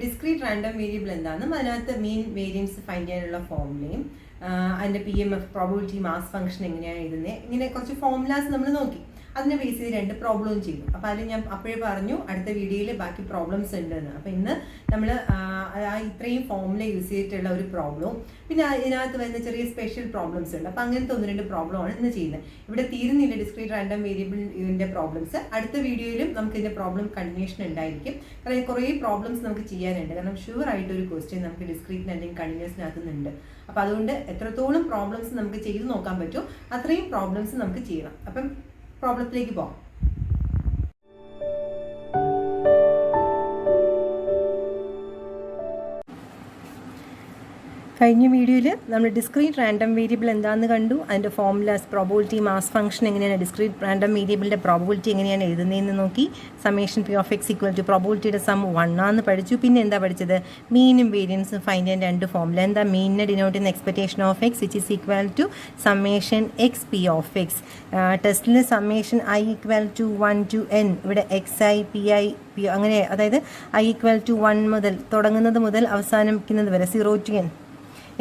Discrete random variable എന്താണെന്നും അതിനകത്ത് മീൻ variance find ചെയ്യാനുള്ള ഫോർമുലയും അതിൻ്റെ PMF പ്രോബിലിറ്റി മാസ് ഫംഗ്ഷൻ എങ്ങനെയാണ് എഴുതുന്നത്, ഇങ്ങനെ കുറച്ച് ഫോർമുലാസ് നമ്മൾ നോക്കി. അതിനെ ബേസ് ചെയ്ത് 2 പ്രോബ്ലവും ചെയ്തു. അപ്പോൾ അതിൽ ഞാൻ അപ്പോഴേ പറഞ്ഞു അടുത്ത വീഡിയോയിൽ ബാക്കി പ്രോബ്ലംസ് ഉണ്ടെന്ന്. അപ്പോൾ ഇന്ന് നമ്മൾ ഇത്രയും ഫോർമുല യൂസ് ചെയ്തിട്ടുള്ള ഒരു പ്രോബ്ലവും പിന്നെ ഇതിനകത്ത് വരുന്ന ചെറിയ സ്പെഷ്യൽ പ്രോബ്ലംസ് ഉണ്ട്. അപ്പോൾ അങ്ങനത്തെ 1-2 പ്രോബ്ലമാണ് ഇന്ന് ചെയ്യുന്നത്. ഇവിടെ തീരുന്നില്ല ഡിസ്ക്രീറ്റ് റാൻഡം വേരിയബിളിൻ്റെ പ്രോബ്ലംസ്. അടുത്ത വീഡിയോയിലും നമുക്ക് ഇതിൻ്റെ പ്രോബ്ലം കണ്ടിന്യൂഷൻ ഉണ്ടായിരിക്കും. കാരണം കുറേ പ്രോബ്ലംസ് നമുക്ക് ചെയ്യാനുണ്ട്. കാരണം ഷുവർ ആയിട്ടൊരു ക്വസ്റ്റ്യൻ നമുക്ക് ഡിസ്ക്രീറ്റ് അല്ലെങ്കിൽ കണ്ടിന്യൂസിനകത്ത് നിന്നുണ്ട്. അപ്പോൾ അതുകൊണ്ട് എത്രത്തോളം പ്രോബ്ലംസ് നമുക്ക് ചെയ്ത് നോക്കാൻ പറ്റുമോ അത്രയും പ്രോബ്ലംസ് നമുക്ക് ചെയ്യണം. അപ്പം പ്രോബ്ലത്തിലേക്ക് പോകാം. കഴിഞ്ഞ വീഡിയോയിൽ നമ്മൾ ഡിസ്ക്രീറ്റ് റാൻഡം വേരിയബിൾ എന്താണെന്ന് കണ്ടു. അതിൻ്റെ ഫോർമുലാസ്, പ്രോബിലിറ്റി, മാസ് ഫംഗ്ഷൻ എങ്ങനെയാണ്, ഡിസ്ക്രീറ്റ് റാൻഡം വേരിയബിളിൻ്റെ പ്രോബിലിറ്റി എങ്ങനെയാണ് എഴുതുന്നതെന്ന് നോക്കി. Summation P of x equal to പ്രോബിലിറ്റിയുടെ സം 1 ആണെന്ന് പഠിച്ചു. പിന്നെ എന്താ പഠിച്ചത്? മീനും വേരിയൻസും ഫൈൻഡ് ചെയ്യാൻ 2 ഫോർമുല. എന്താ? മീനിനെ ഡിനോട്ട് ചെയ്യുന്ന expectation of x which is equal to summation x P of x. ടെസ്റ്റിൽ summation i equal to 1 to n. ഇവിടെ xi pi അങ്ങനെ, അതായത് i ഈക്വൽ ടു 1 മുതൽ തുടങ്ങുന്നത് മുതൽ അവസാനിക്കുന്നത് വരെ 0 to n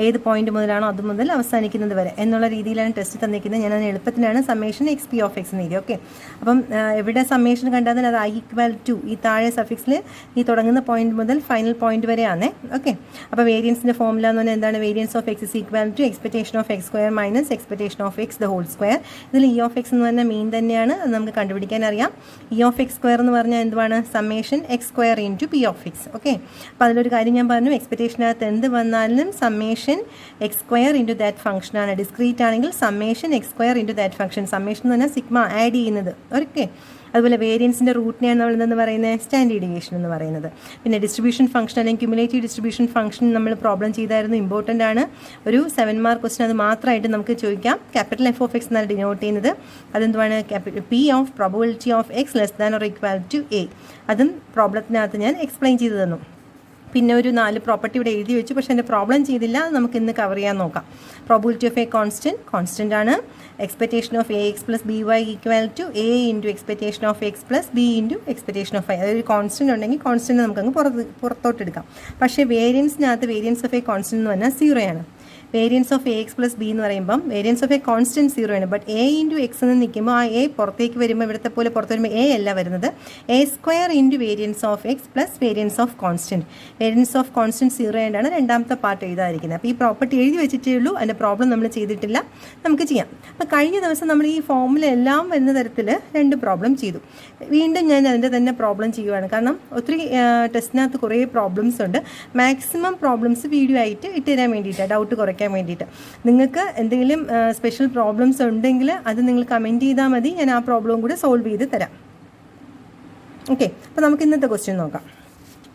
ഏത് പോയിന്റ് മുതലാണോ അത് മുതൽ അവസാനിക്കുന്നത് വരെ എന്നുള്ള രീതിയിലാണ് ടെസ്റ്റ് തന്നിരിക്കുന്നത്. ഞാൻ അതിന് എളുപ്പത്തിലാണ് summation x P of x എന്ന് എഴുതി. ഓക്കെ, അപ്പം എവിടെ സമ്മേഷൻ കണ്ടാൽ അത് i ഈക്വൽ ടു ഈ താഴെ സഫിക്സിൽ ഈ തുടങ്ങുന്ന പോയിന്റ് മുതൽ ഫൈനൽ പോയിന്റ് വരെയാണ്. ഓക്കെ, അപ്പോൾ വേരിയൻസിൻ്റെ ഫോർമുല എന്ന് പറഞ്ഞാൽ എന്താണ്? Variance of x is equal to expectation of x square minus expectation of x the whole square. ഇതിൽ E of x എന്ന് പറഞ്ഞാൽ മീൻ തന്നെയാണ്, അത് നമുക്ക് കണ്ടുപിടിക്കാൻ അറിയാം. E of x സ്ക്വയർ എന്ന് പറഞ്ഞാൽ എന്തുവാണ്? Summation X square into P of x. Okay, അപ്പോൾ അതിലൊരു കാര്യം ഞാൻ പറഞ്ഞു, എക്സ്പെക്ടേഷനകത്ത് എന്ത് വന്നാലും summation X square into that function ആണ്. ഡിസ്ക്രീറ്റ് ആണെങ്കിൽ summation X square into that function. Summation എന്ന് പറഞ്ഞാൽ സിഗ്മ ആഡ് ചെയ്യുന്നത്. ഓക്കെ, അതുപോലെ വേരിയൻസിൻ്റെ റൂട്ടിനെയാണ് നമ്മൾ എന്തെന്ന് പറയുന്നത്? സ്റ്റാൻഡേർഡ് ഡീവിയേഷൻ എന്ന് പറയുന്നത്. പിന്നെ ഡിസ്ട്രിബ്യൂഷൻ ഫംഗ്ഷൻ അല്ലെങ്കിൽ ക്യുമുലേറ്റീവ് ഡിസ്ട്രിബ്യൂഷൻ ഫംഗ്ഷൻ നമ്മൾ പ്രോബ്ലം ചെയ്തായിരുന്നു. ഇമ്പോർട്ടൻ്റ് ആണ്, ഒരു 7 മാർക്ക് ക്വസ്റ്റൻ. അത് മാത്രമായിട്ട് നമുക്ക് ചോദിക്കാം. ക്യാപിറ്റൽ F of x എന്നാണ് ഡിനോട്ട് ചെയ്യുന്നത്. അതെന്തുവാണ്? P of probability of X less than or equal to a. അതും പ്രോബ്ലത്തിനകത്ത് ഞാൻ എക്സ്പ്ലെയിൻ ചെയ്തു തന്നു. പിന്നെ ഒരു 4 പ്രോപ്പർട്ടി ഇവിടെ എഴുതി വെച്ചു, പക്ഷേ എൻ്റെ പ്രോബ്ലം ചെയ്തില്ല. നമുക്ക് ഇന്ന് കവർ ചെയ്യാൻ നോക്കാം. പ്രോബിലിറ്റി ഓഫ് എ കോൺസ്റ്റൻറ്റ് ആണ്. Expectation of AX plus BY equal to A into expectation of X plus B into expectation of Y. അതൊരു കോൺസ്റ്റൻറ്റ് ഉണ്ടെങ്കിൽ കോൺസ്റ്റൻറ്റ് നമുക്കങ്ങ് പുറത്തോട്ട് എടുക്കാം. പക്ഷേ വേരിയൻസിനകത്ത് വേരിയൻസ് ഓഫ് എ കോൺസ്റ്റൻറ്റ് എന്ന് പറഞ്ഞാൽ 0 ആണ്. Variance of AX plus B എന്ന് പറയുമ്പം വേരിയൻസ് ഓഫ് എ കോൺസ്റ്റൻറ്റ് 0 ആണ്. ബട്ട് A ഇൻറ്റു എക്സ് എന്ന് നിൽക്കുമ്പോൾ ആ A പുറത്തേക്ക് വരുമ്പോൾ ഇവിടുത്തെ പോലെ പുറത്ത് വരുമ്പോൾ A അല്ല വരുന്നത്. A square into variance of x plus variance of constant. Variance of constant 0 ആയിട്ടാണ് രണ്ടാമത്തെ പാർട്ട് എഴുതാതിരിക്കുന്നത്. അപ്പോൾ ഈ പ്രോപ്പർട്ടി എഴുതി വെച്ചിട്ടേ ഉള്ളൂ, അതിൻ്റെ പ്രോബ്ലം നമ്മൾ ചെയ്തിട്ടില്ല. നമുക്ക് ചെയ്യാം. അപ്പോൾ കഴിഞ്ഞ ദിവസം നമ്മൾ ഈ ഫോമിൽ എല്ലാം വരുന്ന തരത്തിൽ 2 പ്രോബ്ലം ചെയ്തു. വീണ്ടും ഞാൻ അതിൻ്റെ തന്നെ പ്രോബ്ലം ചെയ്യുവാണ്. കാരണം ഒത്തിരി ടെസ്റ്റിനകത്ത് കുറേ പ്രോബ്ലംസ് ഉണ്ട്. മാക്സിമം പ്രോബ്ലംസ് വീഡിയോ ആയിട്ട് ഇട്ടുതരാൻ വേണ്ടിയിട്ടാണ്, ഡൗട്ട് കുറയ്ക്കാൻ വേണ്ടിയിട്ട്. നിങ്ങൾക്ക് എന്തെങ്കിലും സ്പെഷ്യൽ പ്രോബ്ലംസ് ഉണ്ടെങ്കിൽ അത് നിങ്ങൾ കമൻറ്റ് ചെയ്താൽ മതി, ഞാൻ ആ പ്രോബ്ലം കൂടെ സോൾവ് ചെയ്ത് തരാം. ഓക്കെ, അപ്പോൾ നമുക്ക് ഇന്നത്തെ ക്വസ്റ്റ്യൻ നോക്കാം.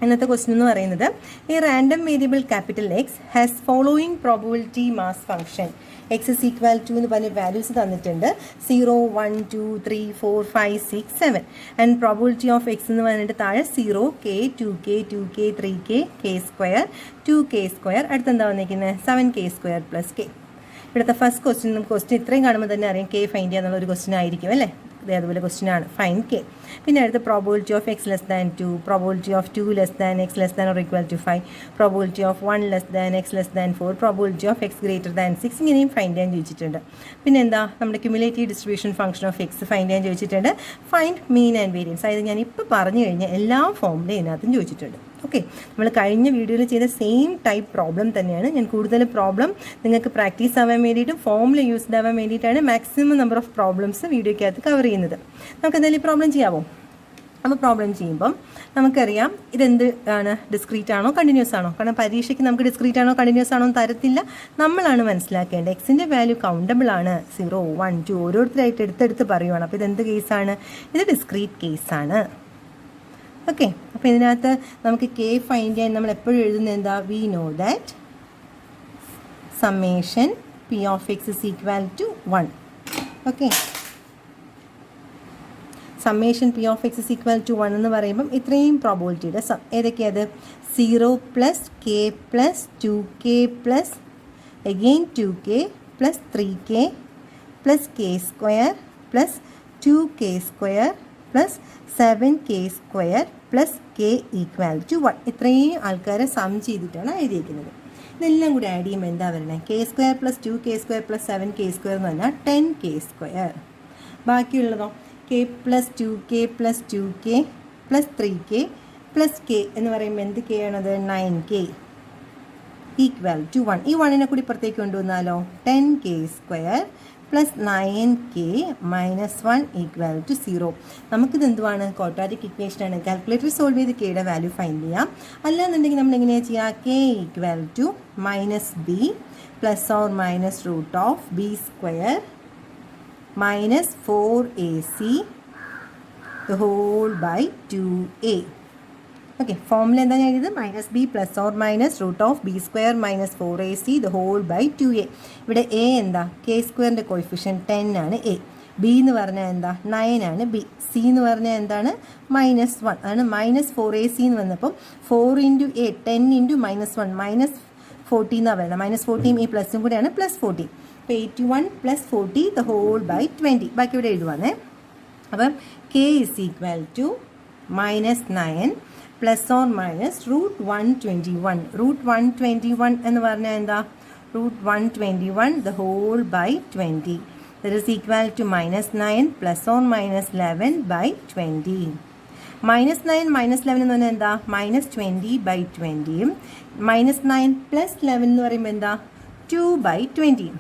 ഇന്നത്തെ ക്വസ്റ്റ്യൻ എന്ന് പറയുന്നത്, ഈ random variable capital X has following probability mass function. X is equal to എന്ന് പറഞ്ഞ വാല്യൂസ് തന്നിട്ടുണ്ട്. 0, 1, 2, 3, 4, 5, 6, 7. ആൻഡ് പ്രോബിലിറ്റി ഓഫ് എക്സ് എന്ന് പറഞ്ഞിട്ട് താഴെ 0k, 2k, 2k, 3k, k square, 2k square. അടുത്തെന്താ വന്നിരിക്കുന്നത്? 7k square plus k. ഇവിടുത്തെ ഫസ്റ്റ് ക്വസ്റ്റ്യൻ ഇത്രയും കാണുമ്പോൾ തന്നെ അറിയാം k ഫൈൻഡ് ചെയ്യുക എന്നുള്ളൊരു ക്വസ്റ്റ്യൻ ആയിരിക്കും അല്ലേ? അതേപോലെ ക്വസ്റ്റ്യൻ ആണ്, ഫൈൻ k. പിന്നെ അടുത്ത probability of X less than 2, probability of 2 less than X less than or equal to 5, probability of 1 less than X less than 4, probability of x greater than 6. ഇങ്ങനെയും find ചെയ്യാൻ ചോദിച്ചിട്ടുണ്ട്. പിന്നെ എന്താ? നമ്മുടെ cumulative distribution function of x find ചെയ്യാൻ ചോദിച്ചിട്ടുണ്ട്. Find mean and variance. അതായത് ഞാൻ ഇപ്പോൾ പറഞ്ഞു കഴിഞ്ഞാൽ എല്ലാ ഫോമിലും ഇതിനകത്തും ചോദിച്ചിട്ടുണ്ട്. ഓക്കെ, നമ്മൾ കഴിഞ്ഞ വീഡിയോയിൽ ചെയ്ത സെയിം ടൈപ്പ് പ്രോബ്ലം തന്നെയാണ്. ഞാൻ കൂടുതൽ പ്രോബ്ലം നിങ്ങൾക്ക് പ്രാക്ടീസ് ആവാൻ വേണ്ടിയിട്ടും ഫോമിൽ യൂസ്ഡ് ആവാൻ വേണ്ടിയിട്ടാണ് മാക്സിമം നമ്പർ ഓഫ് പ്രോബ്ലംസ് വീഡിയോയ്ക്കകത്ത് കവർ ചെയ്യുന്നത്. നമുക്ക് എന്തായാലും പ്രോബ്ലം ചെയ്യാമോ? അപ്പോൾ പ്രോബ്ലം ചെയ്യുമ്പം നമുക്കറിയാം ഇതെന്ത് ആണ്, ഡിസ്ക്രീറ്റ് ആണോ കണ്ടിന്യൂസ് ആണോ? കാരണം പരീക്ഷയ്ക്ക് നമുക്ക് ഡിസ്ക്രീറ്റ് ആണോ കണ്ടിന്യൂസ് ആണോ എന്ന് തരത്തില്ല, നമ്മളാണ് മനസ്സിലാക്കേണ്ടത്. എക്സിൻ്റെ വാല്യൂ കൗണ്ടബിൾ ആണ്. 0, 1, 2 ഓരോരുത്തരായിട്ട് എടുത്തെടുത്ത് പറയുവാണ്. അപ്പോൾ ഇതെന്ത് കേസാണ്? ഇത് ഡിസ്ക്രീറ്റ് കേസാണ്. ഓക്കെ, അപ്പോൾ ഇതിനകത്ത് നമുക്ക് k ഫൈൻഡ് ചെയ്യാൻ നമ്മൾ എപ്പോഴും എഴുതുന്നത് എന്താ? We know that summation P of x is equal to 1. Okay, summation P of x is equal to 1 എന്ന് പറയുമ്പം ഇത്രയും പ്രോബിലിറ്റിയുടെ സം ഏതൊക്കെയത്? 0 plus k plus 2k plus again 2k plus 3k plus k square plus 2k square plus 7k square plus k equal to 1. ഇത്രയും ആൾക്കാരെ some ചെയ്തിട്ടാണ് എഴുതിയിരിക്കുന്നത്. ഇതെല്ലാം കൂടി ആഡ് ചെയ്യുമ്പോൾ എന്താ വരണേ? K square plus 2k square plus 7k square എന്ന് പറഞ്ഞാൽ 10k സ്ക്വയർ. ബാക്കിയുള്ളതോ k plus 2k plus 2k plus 3k plus k എന്ന് പറയുമ്പോൾ എന്ത് കെ ആണത്? 9k equal to 1. ഈ 1നെ കൂടി പുറത്തേക്ക് കൊണ്ടുവന്നാലോ 10k square plus 9k minus 1 equal to 0. നമുക്കിത് എന്തുവാണ്? ക്വാഡ്രാറ്റിക് ഇക്വേഷനാണ്. കാൽക്കുലേറ്റർ സോൾവ് ചെയ്ത് കെയുടെ വാല്യൂ ഫൈൻഡ് ചെയ്യാം. അല്ലാന്നുണ്ടെങ്കിൽ നമ്മൾ എങ്ങനെയാണ് ചെയ്യുക? K equal to minus b plus or minus root of b square minus 4ac the whole by 2a. Okay, ഫോമിൽ എന്താ ഞാൻ എഴുതിയത്? Minus b plus or minus root of b square minus 4ac the whole by 2a. ഇവിടെ A എന്താ? K സ്ക്വയറിൻ്റെ coefficient 10 ആണ് A. B എന്ന് പറഞ്ഞാൽ എന്താ? 9 ആണ് ബി. സി എന്ന് പറഞ്ഞാൽ എന്താണ്? മൈനസ് 1 ആണ്. മൈനസ് 4ac എന്ന് വന്നപ്പം 4 into A 10 into minus 1 minus 40 എന്നാണ് പറയുന്നത്. മൈനസ് 40 ഈ പ്ലസും കൂടെയാണ് പ്ലസ് 40. അപ്പോൾ 81 പ്ലസ് 40 the whole by 20. ബാക്കി ഇവിടെ എഴുതുവാണേ. അപ്പം k is equal to minus 9 plus or minus root 121. Root 121 എന്ന് പറഞ്ഞാൽ എന്താ? Root 121 the whole by 20. That is equal to minus 9 plus or minus 11 by 20. Minus 9 minus 11 എന്ന് പറഞ്ഞാൽ എന്താ? Minus 20 by 20. മൈനസ് 9 പ്ലസ് 11 എന്ന് പറയുമ്പോൾ എന്താ? 2 by 20.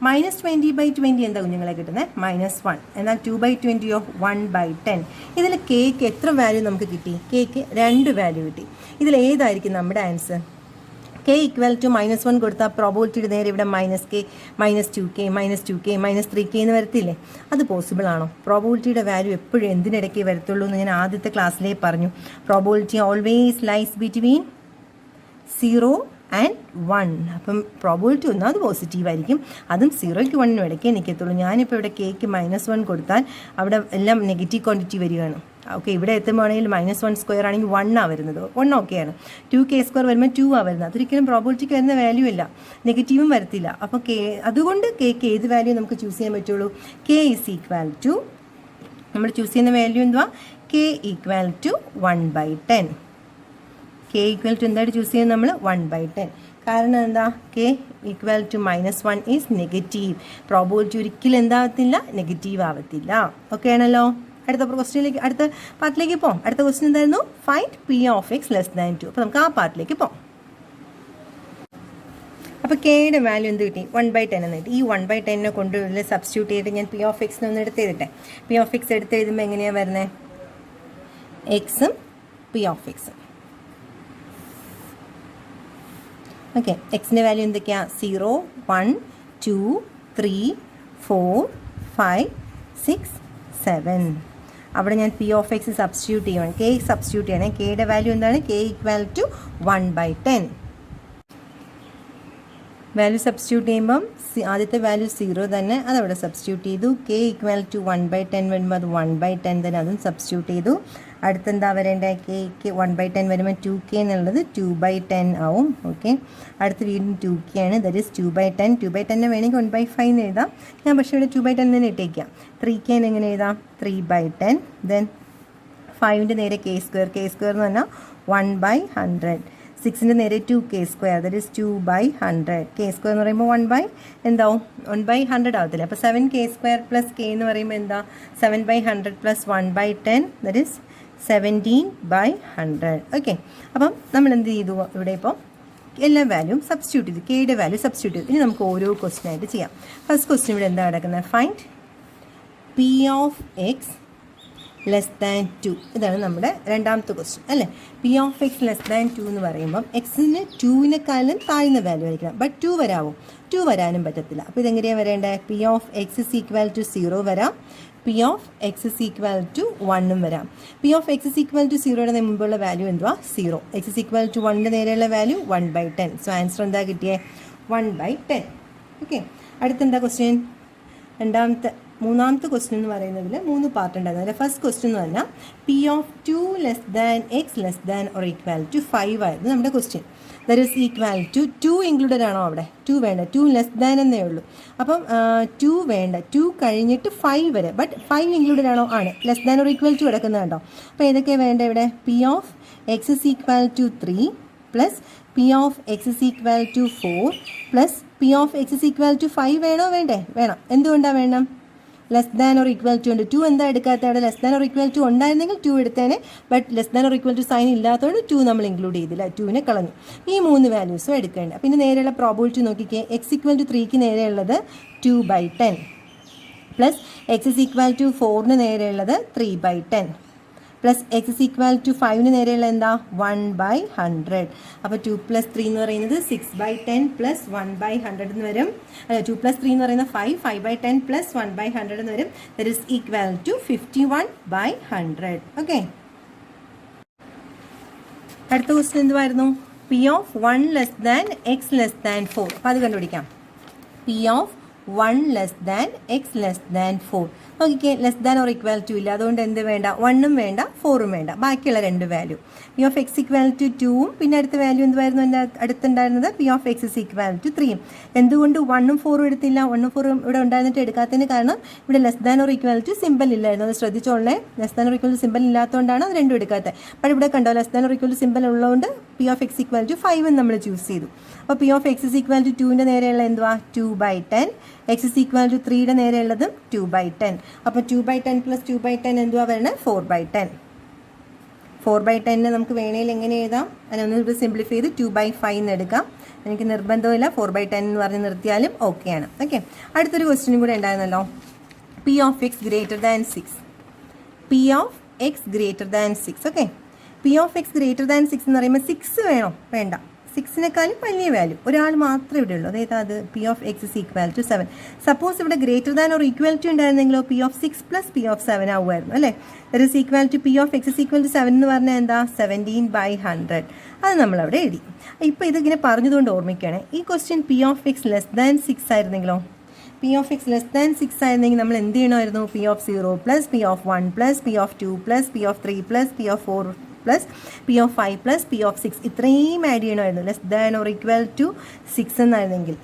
മൈനസ് 20 by 20 എന്താ കുഞ്ഞുങ്ങളെ കിട്ടുന്നത്? മൈനസ് 1. എന്നാൽ 2 by 20യോ 1 by 10. ഇതിൽ കേക്ക് എത്ര വാല്യൂ നമുക്ക് കിട്ടി? കേക്ക് 2 വാല്യൂ കിട്ടി. ഇതിൽ ഏതായിരിക്കും നമ്മുടെ answer? K equal to minus 1 കൊടുത്താൽ പ്രോബിലിറ്റിയുടെ നേരെ ഇവിടെ minus k minus 2k minus 2k minus 3k എന്ന് വരത്തില്ലേ? അത് പോസിബിൾ ആണോ? പ്രോബിലിറ്റിയുടെ വാല്യൂ എപ്പോഴും എന്തിനിടയ്ക്ക് വരത്തുള്ളൂ എന്ന് ഞാൻ ആദ്യത്തെ ക്ലാസ്സിലേ പറഞ്ഞു. Probability always lies between 0 and 1. അപ്പം പ്രോബിലിറ്റി ഒന്നും അത് പോസിറ്റീവായിരിക്കും. അതും 0ക്ക് 1നും ഇടയ്ക്കേ നിൽക്കത്തുള്ളൂ. ഞാനിപ്പോൾ ഇവിടെ കേക്ക് മൈനസ് 1 കൊടുത്താൽ അവിടെ എല്ലാം നെഗറ്റീവ് ക്വാണ്ടിറ്റി വരികയാണ്. ഓക്കെ, ഇവിടെ എത്തുമ്പോഴാണെങ്കിൽ മൈനസ് 1 സ്ക്വയർ ആണെങ്കിൽ 1 വരുന്നത്. 1 ഓക്കെയാണ്. 2k സ്ക്വയർ വരുമ്പോൾ 2 വരുന്നത്. അതൊരിക്കലും പ്രോബിലിറ്റിക്ക് വരുന്ന വാല്യൂ ഇല്ല, നെഗറ്റീവും വരത്തില്ല. അപ്പോൾ അതുകൊണ്ട് കേക്ക് ഏത് വാല്യൂ നമുക്ക് ചൂസ് ചെയ്യാൻ പറ്റുള്ളൂ? കെ ഇസ് ഈക്വൽ ടു നമ്മൾ ചൂസ് ചെയ്യുന്ന വാല്യൂ എന്തുവാ? K equal to 1/10. K equal to എന്തായിട്ട് ചൂസ് ചെയ്യുന്നത് നമ്മൾ? 1/10. കാരണം എന്താ? K equal to minus 1 is negative. Probability ഒരിക്കലും എന്താവത്തില്ല? നെഗറ്റീവ് ആവത്തില്ല. ഓക്കെ ആണല്ലോ. അടുത്ത ക്വസ്റ്റ്യനിലേക്ക്, അടുത്ത പാർട്ടിലേക്ക് പോകാം. അടുത്ത ക്വസ്റ്റ്യൻ എന്തായിരുന്നു? Find P of X less than 2. അപ്പോൾ നമുക്ക് ആ പാർട്ടിലേക്ക് പോകാം. അപ്പോൾ കെയുടെ വാല്യൂ എന്ത് കിട്ടി? 1/10 എന്ന് കിട്ടി. ഈ 1/10 കൊണ്ട് സബ്സ്റ്റിറ്റ്യൂട്ട് ചെയ്തിട്ട് ഞാൻ പി ഓഫ് എക്സിനെ ഒന്ന് എടുത്ത് എഴുതട്ടെ. പി ഓഫ് എക്സ് എടുത്ത് എഴുതുമ്പോൾ എങ്ങനെയാണ് വരുന്നത്? എക്സും പി ഓഫ് എക്സും. ഓക്കെ, എക്സിൻ്റെ വാല്യൂ എന്തൊക്കെയാണ്? 0 1 2 3 4 5 6 7. അവിടെ ഞാൻ പി ഓഫ് എക്സ് സബ്സ്റ്റിറ്റ്യൂട്ട് ചെയ്യുവാണ്. കെ സബ്സ്റ്റിറ്റ്യൂട്ട് ചെയ്യണേ. കെയുടെ വാല്യൂ എന്താണ്? K equal to 1/10. Value substitute ചെയ്യുമ്പം ആദ്യത്തെ വാല്യൂ 0 തന്നെ, അതവിടെ സബ്സ്റ്റിറ്റ്യൂട്ട് ചെയ്തു. കെ ഈക്വൽ ടു 1/10 വരുമ്പോൾ അത് 1/10 തന്നെ, അതും സബ്സ്റ്റിറ്റ്യൂട്ട് ചെയ്തു. അടുത്തെന്താ വരേണ്ടത്? കെക്ക് 1/10 വരുമ്പോൾ 2k എന്നുള്ളത് 2/10 ആവും. ഓക്കെ, അടുത്ത് വീണ്ടും 2k ആണ്. That is 2/10. 2/10 വേണമെങ്കിൽ 1/5 എന്ന് എഴുതാം. ഞാൻ പക്ഷേ ഇവിടെ 2/10 തന്നെ ഇട്ടേക്കാം. 3k എങ്ങനെ എഴുതാം? 3/10. ദെൻ 5ൻ്റെ നേരെ k സ്ക്വയർ. k സ്ക്വയർ എന്ന് പറഞ്ഞാൽ 1/100. 6ൻ്റെ നേരെ 2k square. That is 2/100. k square എന്ന് പറയുമ്പോൾ എന്താവും? 1/100 ആവത്തില്ല. അപ്പോൾ 7k സ്ക്വയർ പ്ലസ് k എന്ന് പറയുമ്പോൾ എന്താ? 7/100 പ്ലസ് 1/10. That is 17/100. ഓക്കെ, അപ്പം നമ്മൾ എന്ത് ചെയ്തു? ഇവിടെ ഇപ്പോൾ എല്ലാ വാല്യൂവും സബ്സ്റ്റിറ്റ്യൂട്ട് ചെയ്തു. കെയുടെ വാല്യൂ സബ്സ്റ്റിറ്റ്യൂട്ട് ചെയ്തു. ഇനി നമുക്ക് ഓരോ ക്വസ്റ്റ്യൻ ആയിട്ട് ചെയ്യാം. ഫസ്റ്റ് ക്വസ്റ്റ്യൻ ഇവിടെ എന്താ നടക്കുന്നത്? Find P of X less than 2. ഇതാണ് നമ്മുടെ രണ്ടാമത്തെ ക്വസ്റ്റ്യൻ അല്ലേ? P of X less than 2 എന്ന് പറയുമ്പം എക്സിന് 2നെക്കാളും താഴ്ന്ന വാല്യൂ ആയിരിക്കണം. ബട്ട് 2 വരാമോ? 2 വരാനും പറ്റത്തില്ല. അപ്പോൾ ഇതെങ്ങനെയാണ് വരേണ്ടത്? P of x is equal to 0 വരാം. P of x is equal to 1 വരാം. P of x is equal to 0യുടെ മുമ്പുള്ള വാല്യൂ എന്തുവാ? 0. എക്സ് ഇസ് ഈക്വൽ ടു 1ൻ്റെ നേരെയുള്ള വാല്യൂ 1/10. സോ ആൻസർ എന്താ കിട്ടിയേ? 1/10. ഓക്കെ, അടുത്തെന്താ ക്വസ്റ്റ്യൻ? മൂന്നാമത്തെ ക്വസ്റ്റ്യൻ എന്ന് പറയുന്നതിൽ 3 പാർട്ട് ഉണ്ടായിരുന്നു. അതിൽ ഫസ്റ്റ് ക്വസ്റ്റ്യൻ എന്ന് പറഞ്ഞാൽ p of 2 less than X less than or equal to 5 ആയിരുന്നു നമ്മുടെ question. That is equal to 2 included ആണോ അവിടെ? 2 വേണ്ട, 2 ലെസ് ദാൻ എന്നേ ഉള്ളൂ. അപ്പം 2 വേണ്ട, 2 കഴിഞ്ഞിട്ട് 5 വരെ, ബട്ട് 5 ഇൻക്ലൂഡഡ് ആണോ? ആണ്. Less than or equal to കിടക്കുന്നത് കണ്ടോ? അപ്പോൾ ഏതൊക്കെയാണ് വേണ്ട ഇവിടെ? P of x is equal to 3 plus P of x is equal to 4 plus P of x is equal to 5 വേണോ? വേണ്ടേ? വേണം. എന്തുകൊണ്ടാണ് വേണം? Less than or equal to ഉണ്ട്. 2 എന്താ എടുക്കാത്ത? അവിടെ less than or equal to ഉണ്ടായിരുന്നെങ്കിൽ 2 എടുത്തേനെ, but less than or equal to sign ഇല്ലാത്തതുകൊണ്ട് 2 നമ്മൾ ഇൻക്ലൂഡ് ചെയ്തില്ല, 2നെ കളഞ്ഞു. ഈ 3 വാല്യൂസും എടുക്കേണ്ട. പിന്നെ നേരെയുള്ള പ്രോബിലിറ്റി നോക്കിക്കേ. എക്സ് ഈക്വൽ ടു 3ക്ക് നേരെയുള്ളത് 2/10 plus x is equal to 4ന് നേരെയുള്ളത് 3/10 plus x is equal to 5ന് നേരെയുള്ള എന്താ? 1/100. അപ്പോൾ 2 + 3 എന്ന് പറയുന്നത് 6/10 പ്ലസ് 1/100 എന്ന് വരും. 2 + 3 എന്ന് പറയുന്നത് 5, 5/10 പ്ലസ് 1/100 എന്ന് വരും. That is equal to 51/100. Okay, അടുത്ത ക്വസ്റ്റ്യൻ എന്തുവായിരുന്നു? P of 1 less than X less than 4. അപ്പോൾ അത് കണ്ടുപിടിക്കാം. P of 1 less than X less than 4. നോക്കിക്കേ, less than or equal to ഇല്ല, അതുകൊണ്ട് എന്ത് വേണ്ട? 1ഉം വേണ്ട 4ഉം വേണ്ട, ബാക്കിയുള്ള 2 value. P of x equal to 2ഉം പിന്നെ അടുത്ത വാല്യൂ എന്തുവായിരുന്നു എൻ്റെ അടുത്തുണ്ടായിരുന്നത്? P of x is equal to 3യും. എന്തുകൊണ്ട് 1ഉം 4ഉം എടുത്തില്ല? 1ഉം 4ഉം ഇവിടെ ഉണ്ടായിരുന്നിട്ട് എടുക്കാത്തതിന് കാരണം ഇവിടെ less than or equal to symbol ഇല്ലായിരുന്നു. അത് ശ്രദ്ധിച്ചോളേ, less than or equal to symbol ഇല്ലാത്തതുകൊണ്ടാണ് അത് രണ്ടും എടുക്കാത്തത്. അപ്പോൾ ഇവിടെ കണ്ടോ, less than or equal to simple ഉള്ളതുകൊണ്ട് P of x equal to 5 നമ്മൾ ചൂസ് ചെയ്തു. അപ്പോൾ P of x is equal to 2ൻ്റെ നേരെയുള്ള എന്തുവാ? 2/10. എക്സ് ഇസ് ഈക്വൽ ടു 3യുടെ നേരെയുള്ളതും 2/10. അപ്പോൾ 2/10 പ്ലസ് 2/10 എന്തുവാ വരുന്നത്? 4/10. 4/10 നമുക്ക് വേണമെങ്കിൽ എങ്ങനെ എഴുതാം? അതിനൊന്ന് സിംപ്ലിഫൈ ചെയ്ത് 2/5 എന്ന് എടുക്കാം. എനിക്ക് നിർബന്ധമില്ല, 4/10 എന്ന് പറഞ്ഞ് നിർത്തിയാലും ഓക്കെയാണ്. ഓക്കെ, അടുത്തൊരു ക്വസ്റ്റ്യനും കൂടെ ഉണ്ടായിരുന്നല്ലോ. P of x greater than 6. P of x greater than 6. Okay, P of x greater than 6 എന്ന് പറയുമ്പോൾ 6 വേണോ? വേണ്ട. 6നേക്കാളും വലിയ വാല്യൂ ഒരാൾ മാത്രമേ ഇവിടെ ഉള്ളൂ. അതായത് അത് P of x is equal to 7. Suppose ഇവിടെ greater than or equal to ഉണ്ടായിരുന്നെങ്കിലോ P of 6 plus P of 7 ആവുമായിരുന്നു അല്ലേ? That is equal to P of x is equal to 7 എന്ന് പറഞ്ഞാൽ എന്താ? 17/100. അത് നമ്മളവിടെ എഴുതി. ഇപ്പോൾ ഇതിങ്ങനെ പറഞ്ഞതുകൊണ്ട് ഓർമ്മിക്കുകയാണ്, ഈ question P of X less than 6 ആയിരുന്നെങ്കിലോ? P of X less than 6 ആയിരുന്നെങ്കിൽ നമ്മൾ എന്ത് ചെയ്യണമായിരുന്നു? P of 0 plus P of 1 plus P of 2 plus P of 3 plus P of 4 plus P of 5 plus P of 6 ഇത്രയും add ചെയ്യണമായിരുന്നു, less than or equal to 6 എന്നായിരുന്നെങ്കിൽ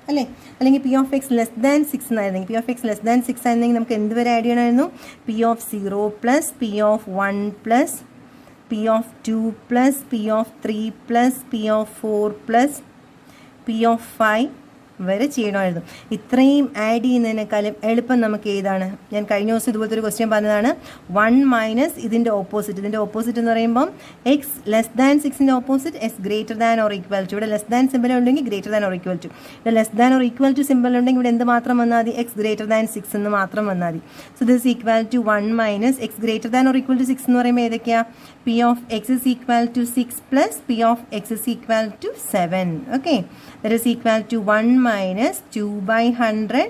അല്ലേ? അല്ലെങ്കിൽ P of X less than 6 എന്നായിരുന്നെങ്കിൽ, P of X less than 6 ആയിരുന്നെങ്കിൽ നമുക്ക് എന്ത് വരെ ആഡ് ചെയ്യണമായിരുന്നു? P of 0 plus P of 1 plus P of 2 plus P of 3 plus P of 4 plus P of 5 വരെ ചെയ്യണമായിരുന്നു. ഇത്രയും ആഡ് ചെയ്യുന്നതിനേക്കാളും എളുപ്പം നമുക്ക് ഏതാണ്? ഞാൻ കഴിഞ്ഞ ദിവസം ഇതുപോലത്തെ ഒരു ക്വസ്റ്റ്യൻ പറഞ്ഞതാണ്. 1 മൈനസ് ഇതിൻ്റെ ഓപ്പോസിറ്റ്. ഇതിൻ്റെ ഓപ്പോസിറ്റ് എന്ന് പറയുമ്പം എക്സ് ലെസ് ദാൻ 6ൻ്റെ opposite x greater than or equal to. ഇവിടെ ലെസ് ദാൻ സിമ്പിൾ ഉണ്ടെങ്കിൽ greater than or equal to. ഇവിടെ less than or equal to symbol ഉണ്ടെങ്കിൽ ഇവിടെ എന്ത് മാത്രം വന്നാൽ മതി? എക്സ് ഗ്രേറ്റർ ദാൻ 6 എന്ന് മാത്രം വന്നാൽ മതി. So this equal to 1 minus x greater than or equal to 6 എന്ന് പറയുമ്പോൾ ഏതൊക്കെയാണ്? P of x is equal to 6 plus P of x is equal to 7. Okay, that is equal to 1 minus 2/100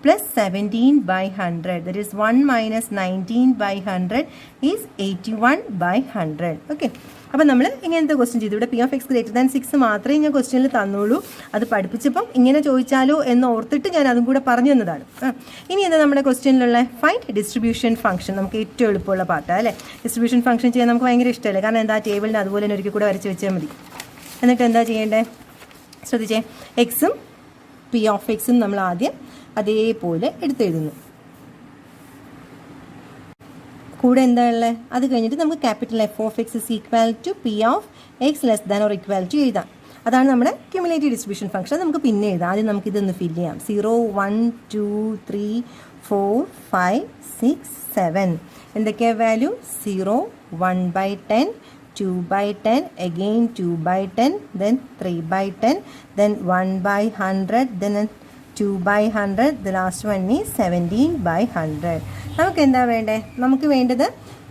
plus 17/100. That is 1 minus 19/100 is 81/100. Okay, അപ്പം നമ്മൾ ഇങ്ങനത്തെ question ചെയ്തു. ഇവിടെ P of x greater than 6 മാത്രമേ ഞാൻ ക്വസ്റ്റ്യനിൽ തന്നുള്ളൂ. അത് പഠിപ്പിച്ചപ്പം ഇങ്ങനെ ചോദിച്ചാലോ എന്ന് ഓർത്തിട്ട് ഞാൻ അതും കൂടെ പറഞ്ഞു തന്നതാണ്. ഇനി എന്താ നമ്മുടെ ക്വസ്റ്റ്യനിലുള്ള ഫൈൻഡ് ഡിസ്ട്രിബ്യൂഷൻ ഫംഗ്ഷൻ. നമുക്ക് ഏറ്റവും എളുപ്പമുള്ള പാട്ടാണ് അല്ലേ? ഡിസ്ട്രിബ്യൂഷൻ ഫംഗ്ഷൻ ചെയ്യാൻ നമുക്ക് ഭയങ്കര ഇഷ്ടമല്ലേ? കാരണം എന്താ, ടേബിളിന് അതുപോലെ തന്നെ ഒരിക്കൽ കൂടെ വരച്ച് വെച്ചാൽ മതി. എന്നിട്ട് എന്താ ചെയ്യേണ്ടത്? ശ്രദ്ധിച്ചേ, എക്സും പി ഓഫ് എക്സും നമ്മൾ ആദ്യം അതേപോലെ എടുത്തെഴുതുന്നു. കൂടെ എന്താ ഉള്ളത്? അത് കഴിഞ്ഞിട്ട് നമുക്ക് capital F of x is equal to P of X less than or equal to എഴുതാം. അതാണ് നമ്മുടെ ക്യുമുലേറ്റീവ് ഡിസ്ട്രിബ്യൂഷൻ ഫംഗ്ഷൻ. നമുക്ക് പിന്നെ എഴുതാം. ആദ്യം നമുക്കിതൊന്ന് ഫില്ല് ചെയ്യാം. 0 1 2 3 4 5 6 7 എന്തൊക്കെയാണ് value? 0 1/10 2/10 again 2/10 then 3/10 then 1/100 then 2/100 the last one is 17/100. നമുക്ക് എന്താ വേണ്ടേ? നമുക്ക് വേണ്ടത്